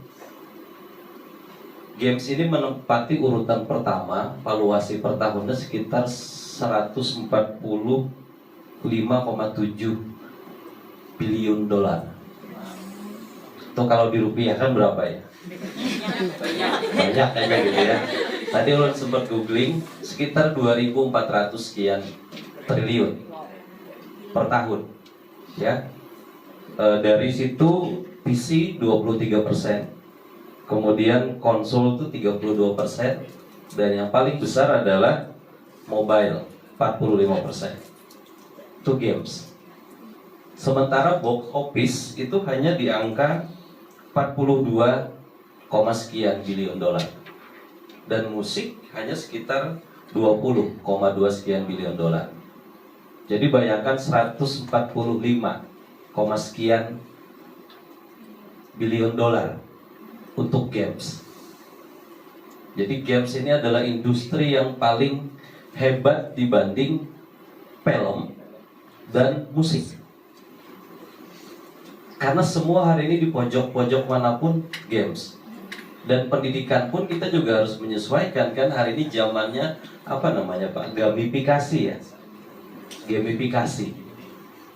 Speaker 3: games ini menempati urutan pertama, valuasi per tahunnya sekitar 145,7 billion dolar. Itu kalau dirupiahkan berapa ya? Banyak kayaknya gitu ya. Tadi ulun sempat googling, sekitar 2.400 sekian triliun per tahun ya. Dari situ PC 23%, kemudian konsol itu 32%, dan yang paling besar adalah mobile 45%. Itu games. Sementara box office itu hanya di angka 42, sekian billion dolar, dan musik hanya sekitar 20,2 sekian billion dolar. Jadi bayangkan 145, sekian billion dolar untuk games.
Speaker 6: Jadi games ini adalah industri yang paling hebat dibanding film dan musik. Karena semua hari ini di pojok-pojok manapun games. Dan pendidikan pun kita juga harus menyesuaikan, kan hari ini zamannya apa namanya Pak? Gamifikasi ya. Gamifikasi.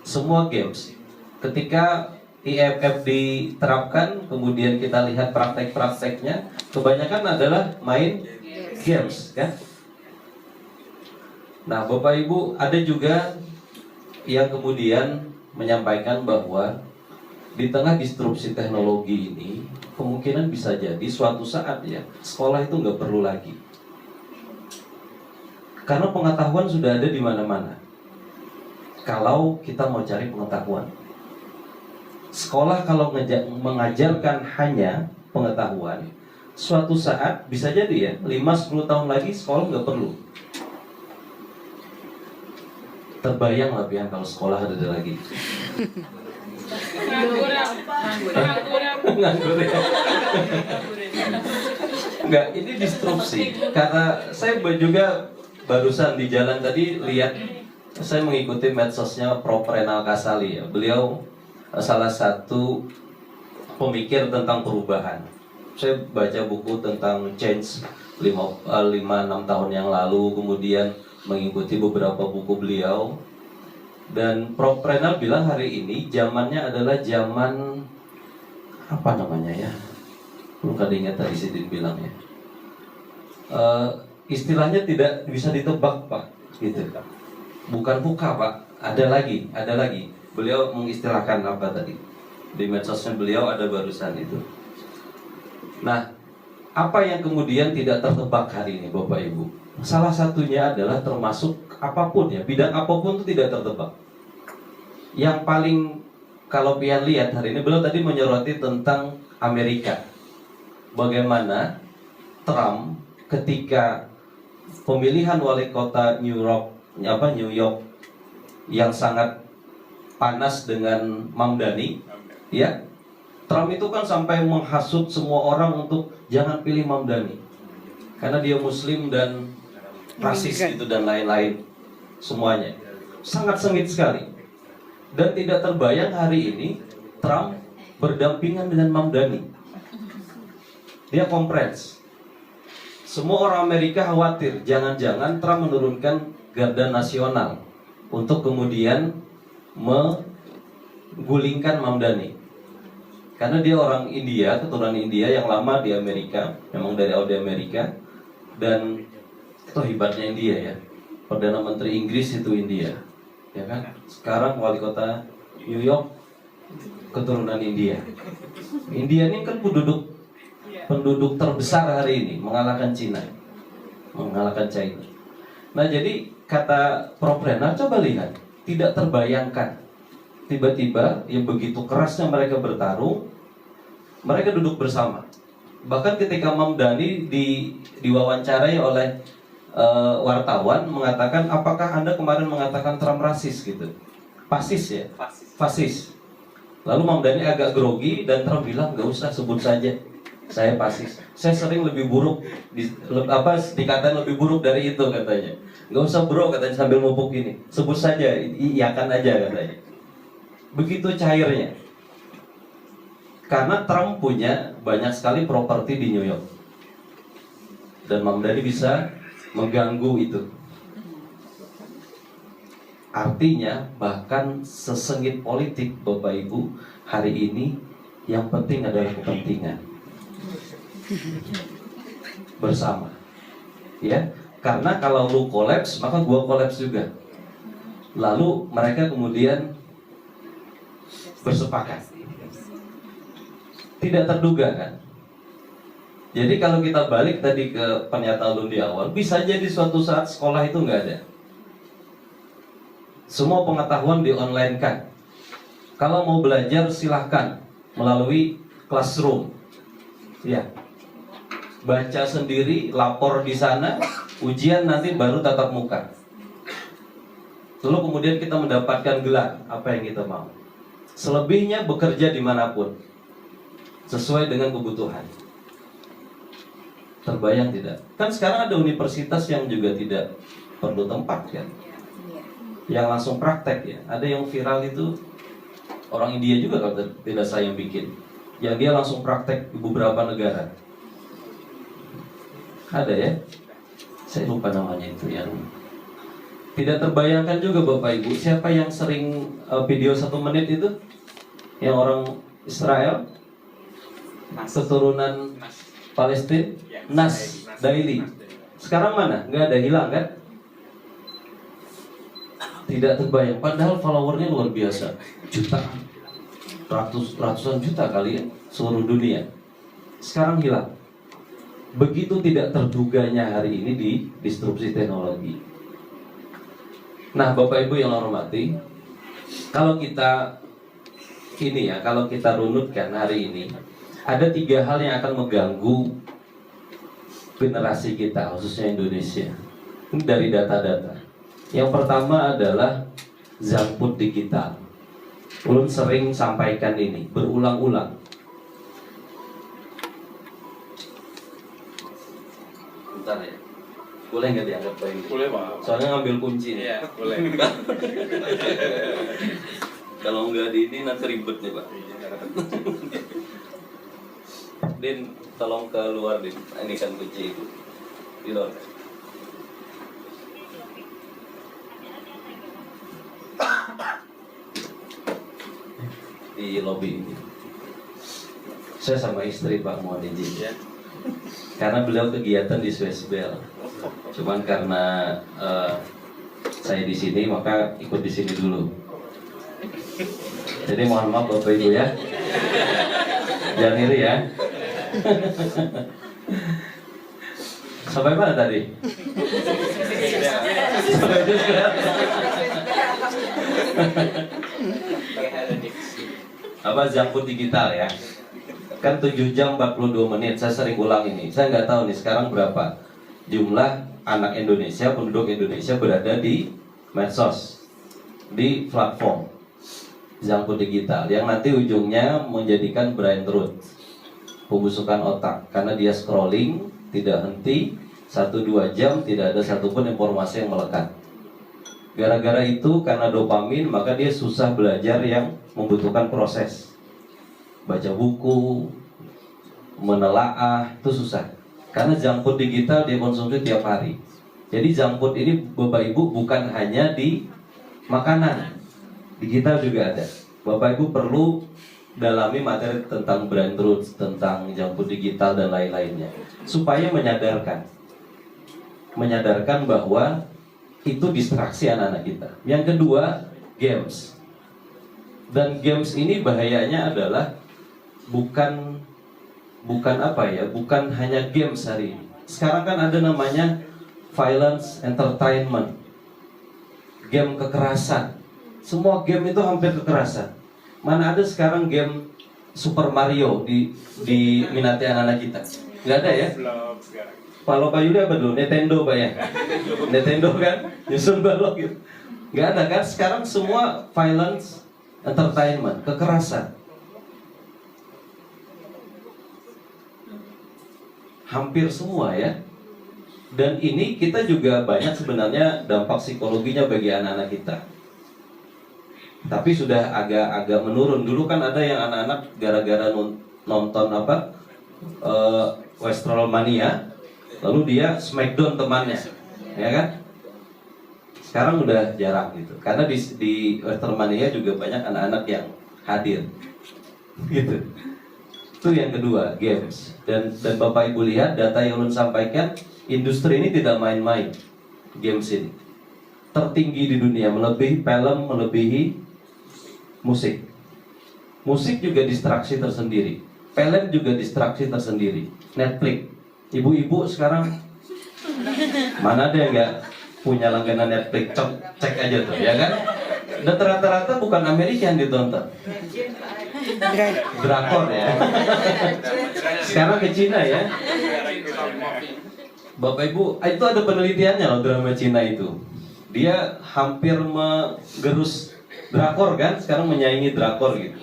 Speaker 6: Semua games. Ketika IMF diterapkan, kemudian kita lihat praktek-prakteknya, kebanyakan adalah main games, kan? Nah, Bapak Ibu, ada juga yang kemudian menyampaikan bahwa di tengah disrupsi teknologi ini, kemungkinan bisa jadi suatu saat ya, sekolah itu nggak perlu lagi. Karena pengetahuan sudah ada di mana-mana. Kalau kita mau cari pengetahuan, sekolah kalau mengajarkan hanya pengetahuan, suatu saat bisa jadi ya 5-10 tahun lagi sekolah nggak perlu. Terbayang lah Pian kalau sekolah ada lagi. Nganggur ya. Enggak, ini disrupsi. Karena saya juga barusan di jalan tadi lihat, saya mengikuti medsosnya Prof. Renal Kasali ya. Beliau salah satu pemikir tentang perubahan. Saya baca buku tentang change 5-6 tahun yang lalu, kemudian mengikuti beberapa buku beliau. Dan Prof. Renal bilang hari ini zamannya adalah zaman apa namanya ya? Lu kada ingat tadi Sidin bilang ya. Istilahnya tidak bisa ditebak Pak, gitu. Bukan buka Pak, ada lagi. Beliau mengistilahkan apa tadi? Di medsosnya beliau ada barusan itu. Nah, apa yang kemudian tidak tertebak hari ini Bapak Ibu? Salah satunya adalah termasuk apapun ya, bidang apapun itu tidak tertebak. Yang paling kalau Pian lihat hari ini, beliau tadi menyoroti tentang Amerika. Bagaimana Trump ketika pemilihan wali kota New York yang sangat panas dengan Mamdani, ya, Trump itu kan sampai menghasut semua orang untuk jangan pilih Mamdani karena dia Muslim dan rasis itu dan lain-lain semuanya. Sangat sengit sekali. Dan tidak terbayang hari ini Trump berdampingan dengan Mamdani. Dia kompres. Semua orang Amerika khawatir jangan-jangan Trump menurunkan garda nasional untuk kemudian menggulingkan Mamdani. Karena dia orang India, keturunan India yang lama di Amerika, memang dari Amerika. Dan itu hebatnya India ya. Perdana Menteri Inggris itu India, ya kan? Sekarang wali kota New York keturunan India. India ini kan penduduk terbesar hari ini, mengalahkan China. Nah, jadi kata Prof. Renal, coba lihat, tidak terbayangkan. Tiba-tiba yang begitu kerasnya mereka bertarung, mereka duduk bersama. Bahkan ketika Mamdani diwawancarai oleh wartawan mengatakan, apakah Anda kemarin mengatakan Trump rasis gitu? Fasis ya? Fasis. Lalu Mamdani agak grogi dan Trump bilang, gak usah, sebut saja saya fasis. Saya sering lebih buruk, dikatain lebih buruk dari itu katanya. Gak usah bro katanya sambil ngupuk ini. Sebut saja, iyakan aja katanya. Begitu cairnya. Karena Trump punya banyak sekali properti di New York. Dan Mamdani bisa mengganggu itu. Artinya bahkan sesengit politik Bapak Ibu hari ini, yang penting adalah kepentingan bersama. Ya, karena kalau lu kolaps maka gua kolaps juga. Lalu mereka kemudian bersepakat. Tidak terduga kan? Jadi kalau kita balik tadi ke pernyataan lu di awal, bisa jadi suatu saat sekolah itu nggak ada. Semua pengetahuan di-online kan. Kalau mau belajar silahkan melalui classroom. Ya. Baca sendiri, lapor di sana, ujian nanti baru tatap muka. Lalu kemudian kita mendapatkan gelar apa yang kita mau. Selebihnya bekerja dimanapun sesuai dengan kebutuhan. Terbayang tidak? Kan sekarang ada universitas yang juga tidak perlu tempat kan, yang langsung praktek ya. Ada yang viral itu orang India juga kalau tidak saya yang bikin, yang dia langsung praktek di beberapa negara. Ada ya, saya lupa namanya itu, yang tidak terbayangkan juga Bapak Ibu. Siapa yang sering video 1 menit itu, yang orang Israel, keturunan Palestina, Nas Daily. Sekarang mana? Nggak ada, hilang kan? Tidak terbayang. Padahal followernya luar biasa, jutaan, ratusan juta kali ya, seluruh dunia. Sekarang hilang. Begitu tidak terduganya hari ini di disrupsi teknologi. Nah, Bapak Ibu yang hormati, kalau kita kalau kita runutkan hari ini, ada 3 hal yang akan mengganggu generasi kita, khususnya Indonesia. Ini dari data-data. Yang pertama adalah jangkut digital. Ulun sering sampaikan ini berulang-ulang. Bentar ya, boleh nggak dianggap baik?
Speaker 1: Boleh Pak.
Speaker 6: Soalnya ngambil kunci nih.
Speaker 1: Iya, boleh.
Speaker 6: Kalau nggak di ini nanti ribet nih Pak. Din, tolong keluar Din. Ini kan kunci itu di luar. Di lobi ini. Saya sama istri Pak mohon izin ya. Karena beliau kegiatan di Swiss Bell. Cuman karena saya di sini maka ikut di sini dulu. Jadi mohon maaf Bapak Ibu ya. Jangan iri ya. Sampai mana tadi? Apa jangkut digital ya? Kan 7 jam 42 menit. Saya sering ulang ini. Saya nggak tahu nih sekarang berapa jumlah anak Indonesia, penduduk Indonesia berada di medsos, di platform jangkut digital yang nanti ujungnya menjadikan brain rot, pembusukan otak, karena dia scrolling tidak henti 1-2 jam tidak ada satupun informasi yang melekat. Gara-gara itu, karena dopamin, maka dia susah belajar yang membutuhkan proses. Baca buku, menelaah, itu susah. Karena junk food digital dia konsumsi tiap hari. Jadi junk food ini Bapak Ibu bukan hanya di makanan, digital juga ada. Bapak Ibu perlu dalami materi tentang brain roots, tentang junk food digital dan lain-lainnya, supaya menyadarkan bahwa itu distraksi anak-anak kita. Yang kedua, games. Dan games ini bahayanya adalah bukan apa ya, bukan hanya games hari ini. Sekarang kan ada namanya violence entertainment, game kekerasan. Semua game itu hampir kekerasan. Mana ada sekarang game Super Mario diminati anak-anak kita? Nggak ada ya?
Speaker 1: Belum sekarang.
Speaker 6: Kalau Pak Yudi apa dulu? Nintendo Pak ya? Nintendo kan? Nyusun balok gitu. Nggak ada kan? Sekarang semua violence entertainment, kekerasan. Hampir semua ya. Dan ini kita juga banyak sebenarnya dampak psikologinya bagi anak-anak kita. Tapi sudah agak menurun. Dulu kan ada yang anak-anak gara-gara nonton apa Westrolmania, lalu dia smackdown temannya, ya kan? Sekarang udah jarang gitu. Karena di Westrolmania juga banyak anak-anak yang hadir, gitu. Itu yang kedua, games. Dan Bapak Ibu lihat data yang Ulun sampaikan, industri ini tidak main-main. Games ini tertinggi di dunia, melebihi film, melebihi musik. Musik juga distraksi tersendiri. Film juga distraksi tersendiri. Netflix. Ibu-ibu sekarang mana ada yang nggak punya langganan Netflix? Cek aja tuh, ya kan? Dan rata-rata bukan Amerika yang ditonton, drakor ya. Sekarang ke Cina ya. Bapak Ibu, itu ada penelitiannya loh, drama Cina itu. Dia hampir menggerus drakor kan, sekarang menyaingi drakor gitu.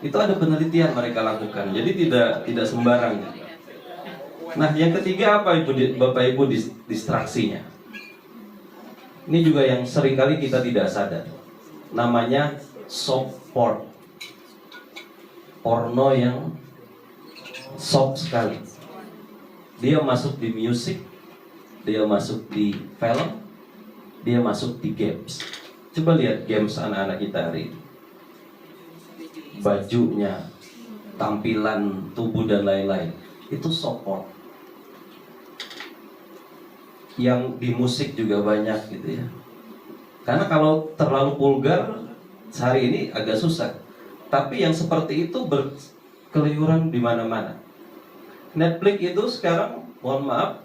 Speaker 6: Itu ada penelitian mereka lakukan. Jadi tidak sembarang. Nah, yang ketiga apa Bapak Ibu distraksinya? Ini juga yang seringkali kita tidak sadar. Namanya soft porn. Porno yang soft sekali. Dia masuk di musik, dia masuk di film, dia masuk di games. Coba lihat games anak-anak kita hari ini. Bajunya, tampilan tubuh dan lain-lain, itu soft porn. Yang di musik juga banyak gitu ya. Karena kalau terlalu vulgar hari ini agak susah. Tapi yang seperti itu berkeliuran di mana-mana. Netflix itu sekarang, mohon maaf,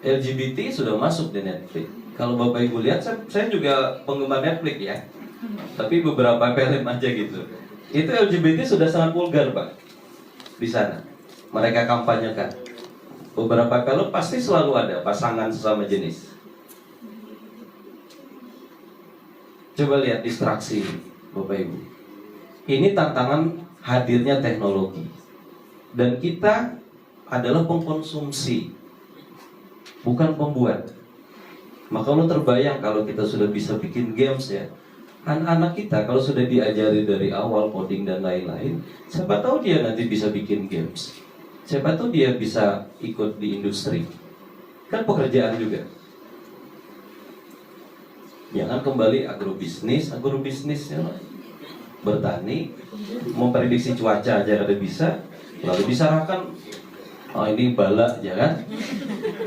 Speaker 6: LGBT sudah masuk di Netflix. Kalau Bapak Ibu lihat, saya juga penggemar Netflix ya. Tapi beberapa film aja gitu. Itu LGBT sudah sangat vulgar, Pak. Di sana. Mereka kampanyekan. Beberapa film pasti selalu ada pasangan sesama jenis. Coba lihat distraksi, Bapak Ibu. Ini tantangan hadirnya teknologi. Dan kita adalah pengkonsumsi, bukan pembuat. Maka lo terbayang kalau kita sudah bisa bikin games ya. Anak-anak kita kalau sudah diajari dari awal coding dan lain-lain, siapa tahu dia nanti bisa bikin games. Siapa tahu dia bisa ikut di industri. Kan pekerjaan juga. Jangan kembali agrobisnis ya. Bertani, memprediksi cuaca aja ada bisa, lalu disarankan, oh ini bala, ya kan?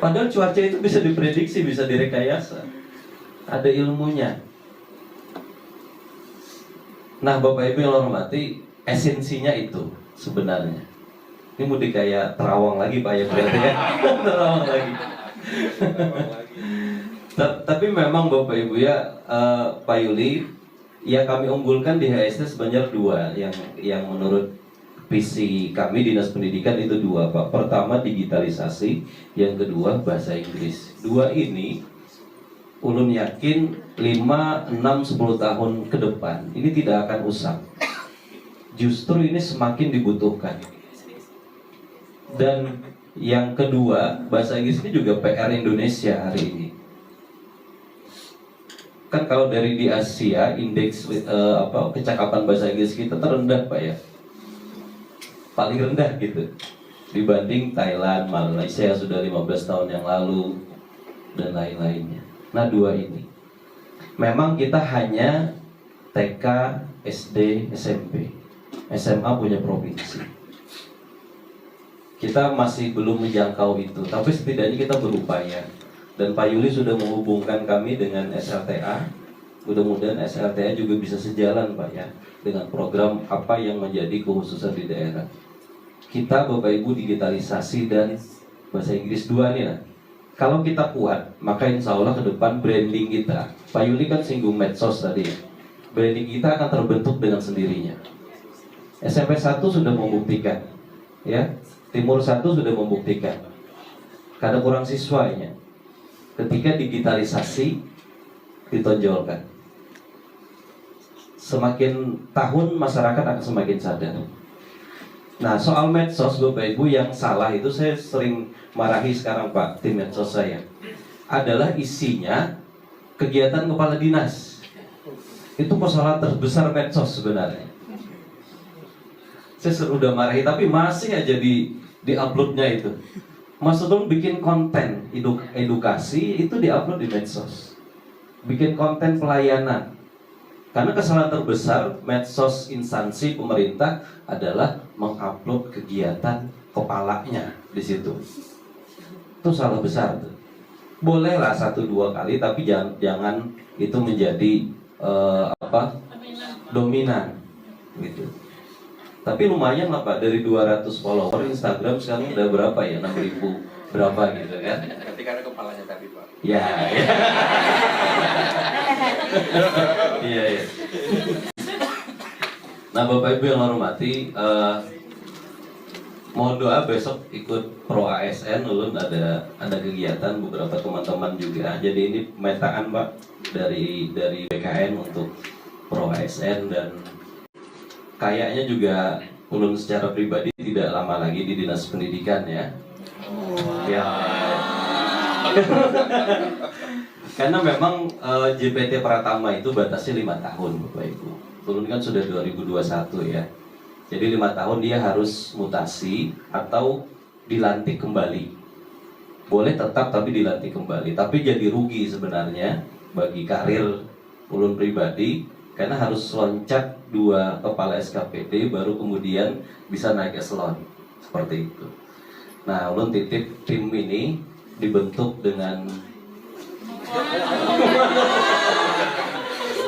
Speaker 6: Padahal cuaca itu bisa diprediksi, bisa direkayasa. Ada ilmunya. Nah, Bapak Ibu yang hormati, esensinya itu sebenarnya. Ini mau kayak terawang lagi Pak ya berarti ya. Terawang lagi. Tapi memang Bapak Ibu ya, Pak Yuli, yang kami unggulkan di HST sebanyak 2 yang menurut visi kami Dinas Pendidikan itu 2 Pak. Pertama digitalisasi, yang kedua bahasa Inggris. 2 ini ulun yakin 5, 6, 10 tahun ke depan ini tidak akan usang. Justru ini semakin dibutuhkan. Dan yang kedua, bahasa Inggris ini juga PR Indonesia hari ini. Kan kalau dari di Asia, indeks kecakapan bahasa Inggris kita terendah Pak ya. Paling rendah gitu. Dibanding Thailand, Malaysia sudah 15 tahun yang lalu dan lain-lainnya. Nah, 2 ini. Memang kita hanya TK, SD, SMP. SMA punya provinsi. Kita masih belum menjangkau itu, tapi setidaknya kita berupaya. Dan Pak Yuli sudah menghubungkan kami dengan SLTA. Mudah-mudahan SLTA juga bisa sejalan Pak ya, dengan program apa yang menjadi kekhususan di daerah. Kita Bapak Ibu digitalisasi dan bahasa Inggris 2 nih lah. Kalau kita kuat, maka insya Allah ke depan branding kita, Pak Yuli kan singgung medsos tadi ya, branding kita akan terbentuk dengan sendirinya. SMP 1 sudah membuktikan ya, Timur 1 sudah membuktikan. Karena kurang siswanya. Ketika digitalisasi ditonjolkan, semakin tahun masyarakat akan semakin sadar. Nah, soal medsos Bapak Ibu yang salah itu saya sering marahi sekarang Pak, tim medsos saya. Adalah isinya kegiatan kepala dinas. Itu persoalan terbesar medsos sebenarnya. Saya sudah marahi tapi masih aja di-uploadnya itu. Maksudnya bikin konten edukasi itu di-upload di medsos. Bikin konten pelayanan. Karena kesalahan terbesar medsos instansi pemerintah adalah mengupload kegiatan kepalanya di situ. Itu salah besar tuh. Bolehlah 1-2 kali tapi jangan itu menjadi dominan gitu. Tapi lumayan lah Pak, dari 200 follower Instagram sekarang udah berapa ya, 6.000 berapa gitu kan.
Speaker 1: Ketika ada kepalanya tadi Pak.
Speaker 6: Ya. Iya. Nah Bapak Ibu yang hormati, mohon doa besok ikut Pro ASN, ulun ada kegiatan beberapa teman-teman juga. Jadi ini pemetaan Pak dari BKN untuk Pro ASN, dan kayaknya juga ulun secara pribadi tidak lama lagi di Dinas Pendidikan ya. Ya. Karena memang JPT Pratama itu batasnya 5 tahun Bapak Ibu. Ulun kan sudah 2021 ya. Jadi 5 tahun dia harus mutasi atau dilantik kembali. Boleh tetap tapi dilantik kembali. Tapi jadi rugi sebenarnya bagi karir ulun pribadi, karena harus loncat 2 kepala SKPD baru kemudian bisa naik eselon. Seperti itu. Nah, ulun titip tim ini dibentuk dengan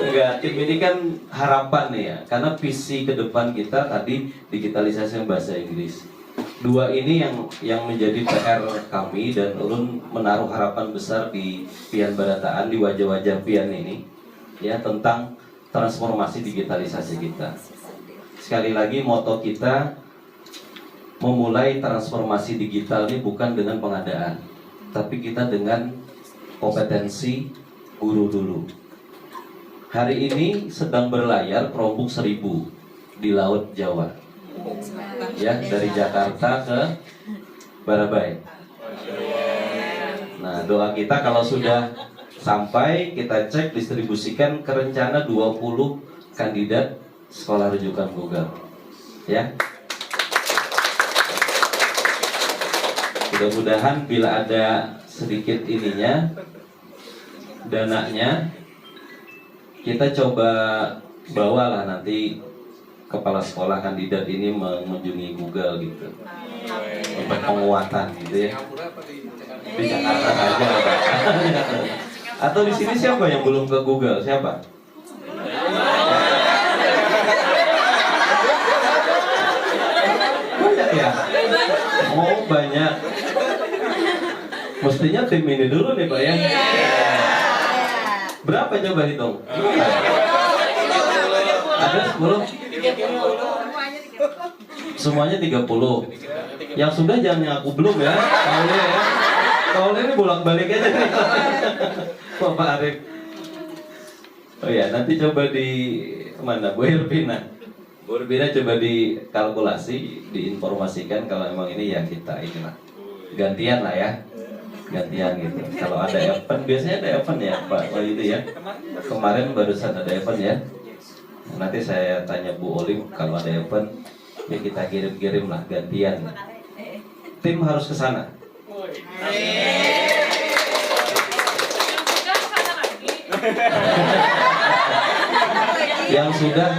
Speaker 6: enggak, tim ini kan harapan ya, karena visi ke depan kita tadi digitalisasi bahasa Inggris. 2 ini yang menjadi PR kami, dan ulun menaruh harapan besar di Pian Barataan, di wajah-wajah Pian ini ya, tentang transformasi digitalisasi kita. Sekali lagi moto kita memulai transformasi digital ini bukan dengan pengadaan, tapi kita dengan kompetensi guru dulu. Hari ini sedang berlayar kelompok 1000 di Laut Jawa, ya, dari Jakarta ke Barabai. Nah, doa kita kalau sudah sampai, kita cek distribusikan ke rencana 20 kandidat sekolah rujukan Google, ya. Mudah-mudahan bila ada sedikit ininya, dananya, kita coba bawalah nanti kepala sekolah kandidat ini mengunjungi Google gitu, untuk penguatan gitu ya. Di Jakarta saja atau di sini siapa yang belum ke Google? Siapa? Banyak ya? Oh, banyak. Mestinya tim ini dulu nih Pak ya. Berapa coba hitung? Ada 10? Semuanya 30. Yang sudah jangan ngaku belum ya. Kalau ini bolak-balik aja nih. Bapak Arif. Oh ya, nanti coba di mana? Bu Irvina. Bu Irvina coba dikalkulasi, diinformasikan kalau emang ini ya kita inilah. Gantian lah ya. Gantian gitu. Kalau ada event, biasanya ada event ya Pak itu ya. Kemarin barusan ada event ya. Nanti saya tanya Bu Olim, kalau ada event ya kita kirim-kirim lah gantian. Tim harus ke sana. Yang sudah,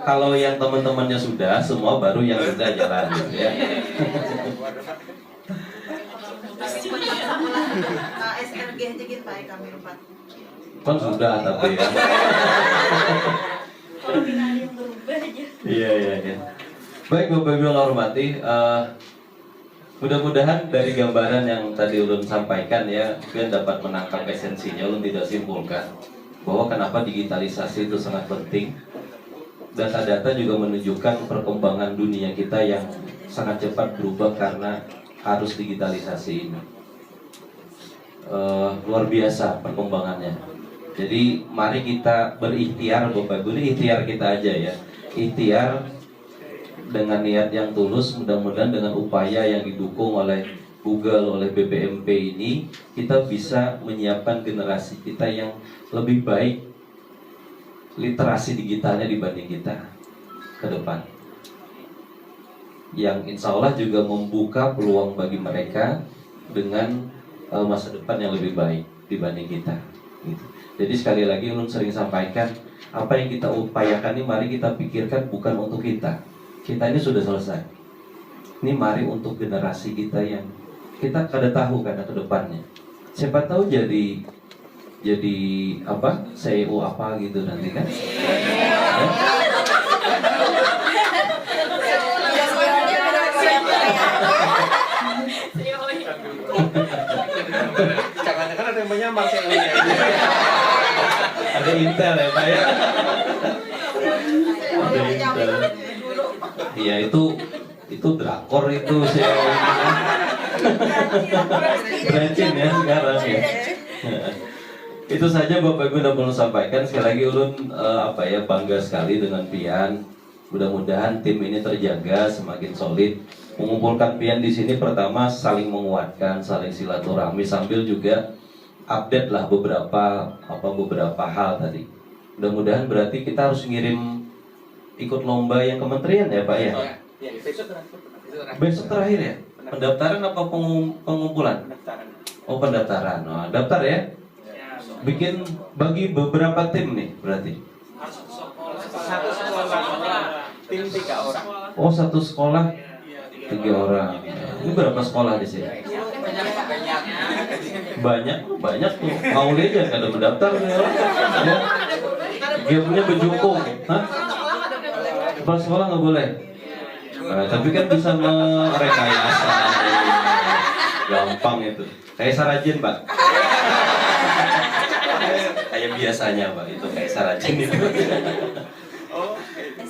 Speaker 6: kalau yang teman-temannya sudah, semua baru yang sudah jalan gitu ya.
Speaker 7: SRG aja gitu Pak, kami 4.
Speaker 6: Kan sudah tapi ya.
Speaker 7: Kalau final yang berubah aja.
Speaker 6: Iya. Baik Bapak Ibu yang hormati, mudah-mudahan dari gambaran yang tadi ulun sampaikan ya, kalian dapat menangkap esensinya. Ulun tidak simpulkan bahwa kenapa digitalisasi itu sangat penting. Data-data juga menunjukkan perkembangan dunia kita yang sangat cepat berubah karena harus digitalisasi ini. Luar biasa perkembangannya. Jadi mari kita berikhtiar Bapak Ibu, ini ikhtiar kita aja ya. Ikhtiar dengan niat yang tulus, mudah-mudahan dengan upaya yang didukung oleh Google, oleh BPMP ini, kita bisa menyiapkan generasi kita yang lebih baik literasi digitalnya dibanding kita ke depan. Yang insya Allah juga membuka peluang bagi mereka dengan masa depan yang lebih baik dibanding kita gitu. Jadi sekali lagi ulun sering sampaikan, apa yang kita upayakan ini mari kita pikirkan bukan untuk kita. Kita ini sudah selesai. Ini mari untuk generasi kita yang kita kada tahu karena ke depannya. Siapa tahu jadi apa? CEO apa gitu nanti kan? Ya?
Speaker 1: Jangan-jangan ada yang menyamar CEO-nya.
Speaker 6: Ada Intel ya Pak ya? Ada Intel. Iya itu drakor itu CEO-nya. Rajin ya sekarang ya. Itu saja Bapak Ibu udah perlu sampaikan. Sekali lagi ulun bangga sekali dengan Pian. Mudah-mudahan tim ini terjaga semakin solid. Mengumpulkan pian di sini pertama saling menguatkan, saling silaturahmi sambil juga update lah beberapa hal tadi. Mudah-mudahan berarti kita harus ngirim ikut lomba yang kementerian ya Pak ya. Besok terakhir ya. Pendaftaran apa pengumpulan? Oh pendaftaran. Oh, daftar ya. Bikin bagi beberapa tim nih berarti.
Speaker 1: Satu sekolah tim 3 orang.
Speaker 6: Oh satu sekolah 3 orang. Ini berapa sekolah di sini? Banyak tuh. Mau aja kada mendaftar nih orang. Ya. Gamenya berjukung. Hah? Kepala sekolah nggak boleh. Nah, tapi kan bisa merekayasa. Gampang itu. Kayak sarajin Pak. Kayak biasanya Pak itu kayak sarajin itu.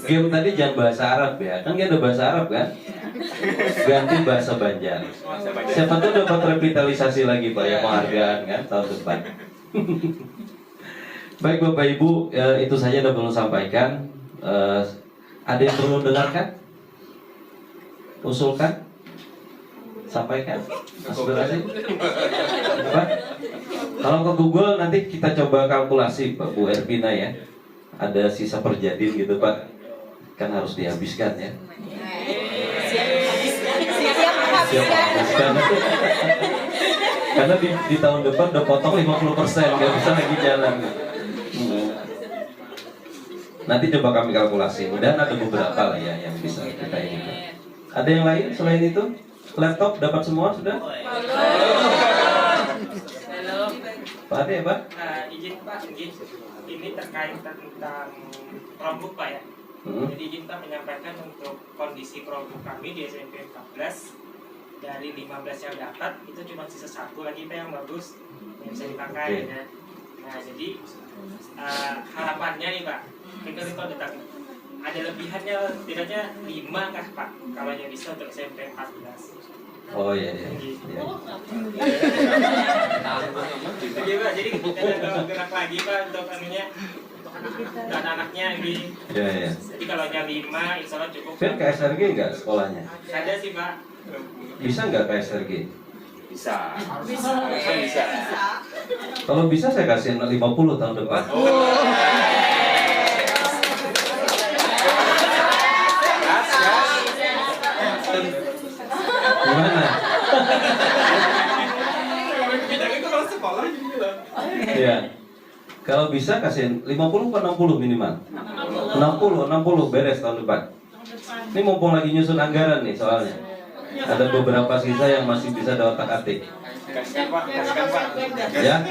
Speaker 6: Game tadi jangan bahasa Arab ya. Kan ada bahasa Arab kan? Ganti bahasa Banjar. Siapa tuh dapat revitalisasi lagi Pak ya penghargaan kan tahun depan. Baik Bapak Ibu, itu saja yang perlu sampaikan. Ada yang perlu dengarkan? Usulkan? Sampaikan? Aspirasi? Apa? Kalau ke Google nanti kita coba kalkulasi Pak Bu Ervina ya. Ada sisa perjadin gitu Pak. Kan harus dihabiskan ya. Siap habiskan. Karena di tahun depan udah potong 50%, nggak bisa lagi jalan. Nanti coba kami kalkulasi. Dan ada beberapa lah ya yang bisa kita ini. Ada yang lain selain itu? Laptop dapat semua sudah?
Speaker 8: Halo.
Speaker 6: Pak Ade ya Pak?
Speaker 8: Izin Pak, ini terkait tentang Chromebook Pak ya. Jadi kita menyampaikan untuk kondisi Chromebook kami di SMP 14 dari 15 yang dapat itu cuma sisa 1 lagi Pak yang bagus yang bisa dipakai ya. Nah jadi harapannya nih Pak, kita itu ada lebihannya tidaknya 5 kah Pak kalau yang bisa untuk SMP 14.
Speaker 6: Oh iya.
Speaker 8: Jadi Pak, jadi kita gerak lagi Pak untuk anunya dan anaknya ini.
Speaker 6: Iya.
Speaker 8: Jadi kalau yang 5 insya Allah cukup.
Speaker 6: Kan KSRG enggak sekolahnya?
Speaker 8: Ada sih Pak.
Speaker 6: Bisa enggak KSRG?
Speaker 1: Bisa.
Speaker 6: Kalau bisa saya kasih 50 tahun depan. Gimana? Iya. Kalau bisa kasih 50 atau 60 minimal. 60 beres tahun depan. Ini mumpung lagi nyusun anggaran nih soalnya. Ada beberapa sisa yang masih bisa diotak-atik.
Speaker 1: Kasihkan Pak.
Speaker 6: Ya.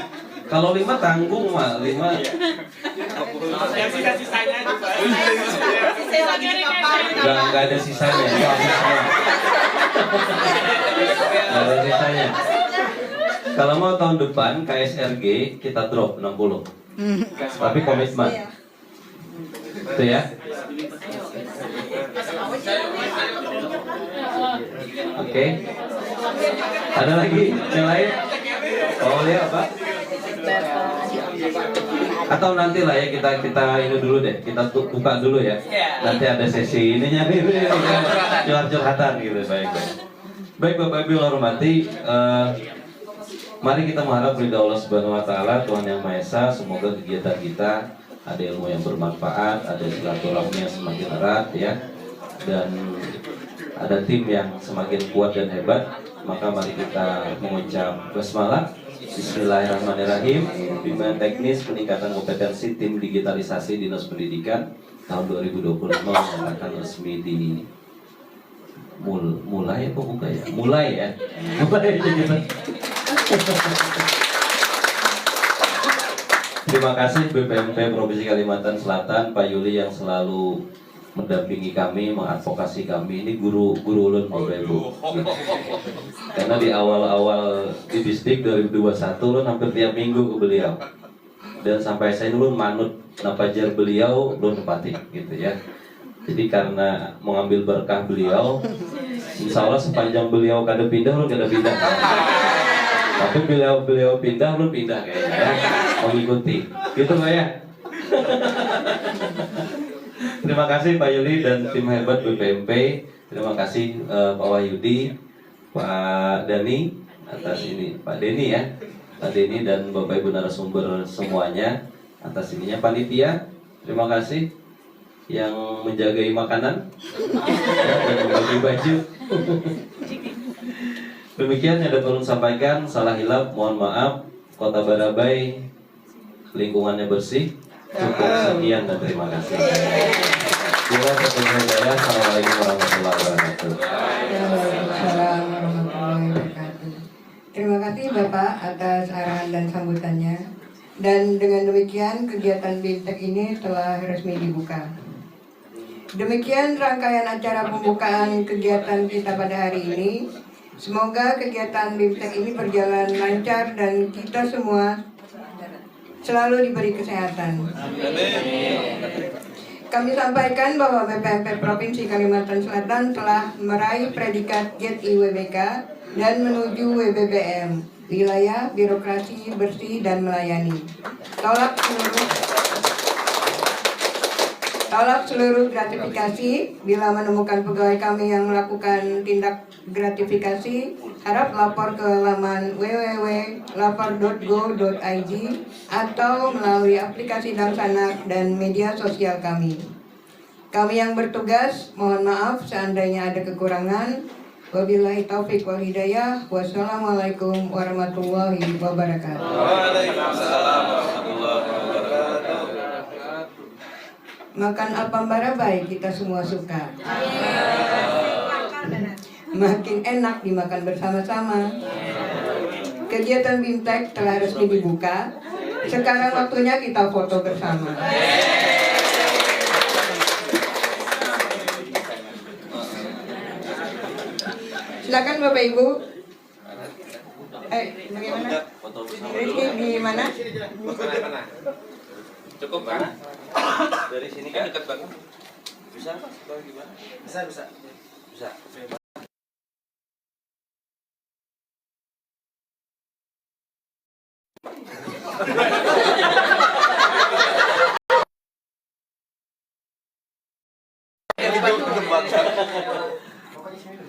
Speaker 6: Kalau 5 tanggung mah 5.
Speaker 8: Yang sisa-sisanya aja Pak.
Speaker 6: Enggak ada sisanya. Enggak ada sisanya. Kalau mau tahun depan KSRG kita drop 60. Tapi komitmen. Itu ya. Oke. Ada lagi yang lain? Oh ya apa? Atau nanti lah ya kita ini dulu deh, kita buka dulu ya. Nanti ada sesi ininya nih, curhat-curhatan gitu, baik. Baik Bapak Ibu yang hormati, mari kita mengharap ridha Allah Subhanahu Wa Taala, Tuhan Yang Maha Esa. Semoga kegiatan kita ada ilmu yang bermanfaat, ada silaturahmi yang semakin erat ya, dan ada tim yang semakin kuat dan hebat. Maka mari kita mengucap basmalah. Bismillahirrahmanirrahim. Bimbingan teknis peningkatan kompetensi tim digitalisasi Dinas Pendidikan tahun 2025 akan resmi mulai apa buka ya? Mulai ya. Mulai aja kita. Terima kasih BPMP Provinsi Kalimantan Selatan, Pak Yuli yang selalu mendampingi kami, mengadvokasi kami. Ini guru ulun Bapak Ibu. Karena di awal-awal di Distrik 2021 ulun hampir tiap minggu ke beliau. Dan sampai saya ulun manut napajar beliau ulun nepati gitu ya. Jadi karena mengambil berkah beliau, insya Allah sepanjang beliau kada pindah ulun kada pindah. Tapi beliau pindah ulun pindah kayaknya ya. Mengikuti. Gitu Pak ya. Terima kasih Pak Yuli dan tim hebat BPMP. Terima kasih Pak Wahyudi, Pak Dani atas ini, Pak Deni ya, Pak Deni dan Bapak Ibu narasumber semuanya atas ininya. Panitia, terima kasih yang menjagai makanan dan membagi baju. Demikian yang dapat ulun sampaikan. Salah hilap mohon maaf. Kota Barabai lingkungannya bersih. Cukup sekian dan terima kasih. Kira saya. Assalamualaikum warahmatullahi wabarakatuh.
Speaker 2: Waalaikumsalam warahmatullahi wabarakatuh. Terima kasih Bapak atas arahan dan sambutannya. Dan dengan demikian kegiatan BIMTEK ini telah resmi dibuka. Demikian rangkaian acara pembukaan kegiatan kita pada hari ini. Semoga kegiatan BIMTEK ini berjalan lancar dan kita semua selalu diberi kesehatan. Kami sampaikan bahwa BPMP Provinsi Kalimantan Selatan telah meraih predikat GET IWBK dan menuju WBBM, wilayah birokrasi bersih dan melayani. Tolak seluruh gratifikasi. Bila menemukan pegawai kami yang melakukan tindak gratifikasi, harap lapor ke laman www.lapor.go.id atau melalui aplikasi Damsanak dan media sosial kami. Kami yang bertugas, mohon maaf seandainya ada kekurangan. Wabillahi taufik wal hidayah. Wassalamualaikum warahmatullahi wabarakatuh.
Speaker 1: Waalaikumsalam warahmatullahi wabarakatuh.
Speaker 2: Makan alpam barabai kita semua suka. Makin enak dimakan bersama-sama. Kegiatan BIMTEK telah resmi dibuka. Sekarang waktunya kita foto bersama. Silakan Bapak Ibu. Bagaimana? Rizky di mana?
Speaker 1: Cukup kan? Dari sini kan dekat banget. Bisa atau gimana? Bisa.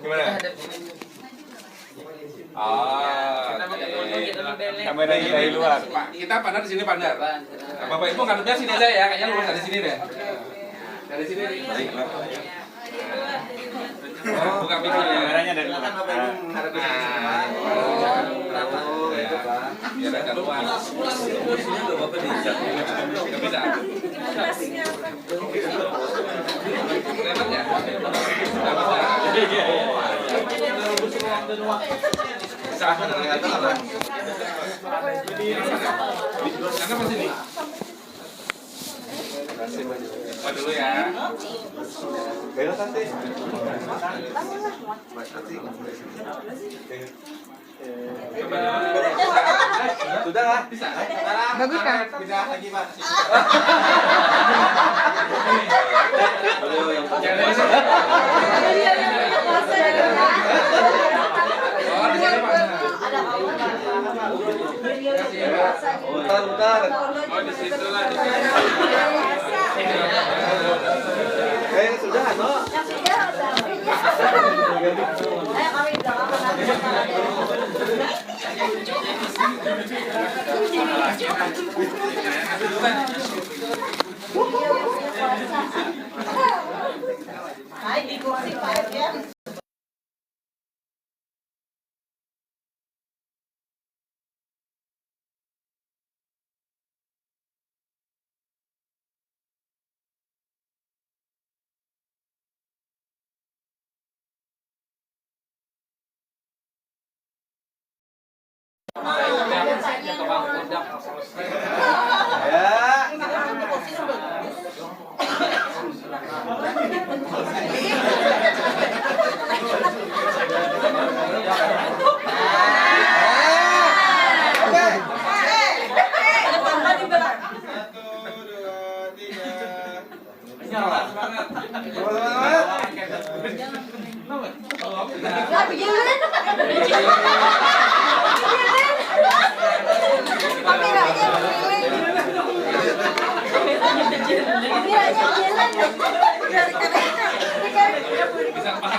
Speaker 1: Gimana? Kamera dari luar.
Speaker 9: Pak, kita pandang di sini pandang. Bapak Ibu ngadepnya sini aja ya, kayaknya lurus dari sini deh. Dari sini. Buka mikir ya.
Speaker 1: Kameranya dari luar.
Speaker 9: Biar agak luas. Sini udah Bapak diikat. Enggak bisa. Kelihatan ya? Enggak bisa. Bisa kelihatan apa? Karena pas ini. Pak dulu ya.
Speaker 1: Belok nanti. Sudah lah. Bisa.
Speaker 2: Bagus kan?
Speaker 1: Bisa lagi Pak.
Speaker 9: Jangan dari sini. Oh, di sini Pak.
Speaker 1: Bentar.
Speaker 9: Oh, di situ lah.
Speaker 1: Sudah, no?
Speaker 7: Hai di kursi Pak ya. Kameranya jalan.
Speaker 9: Bisa pasang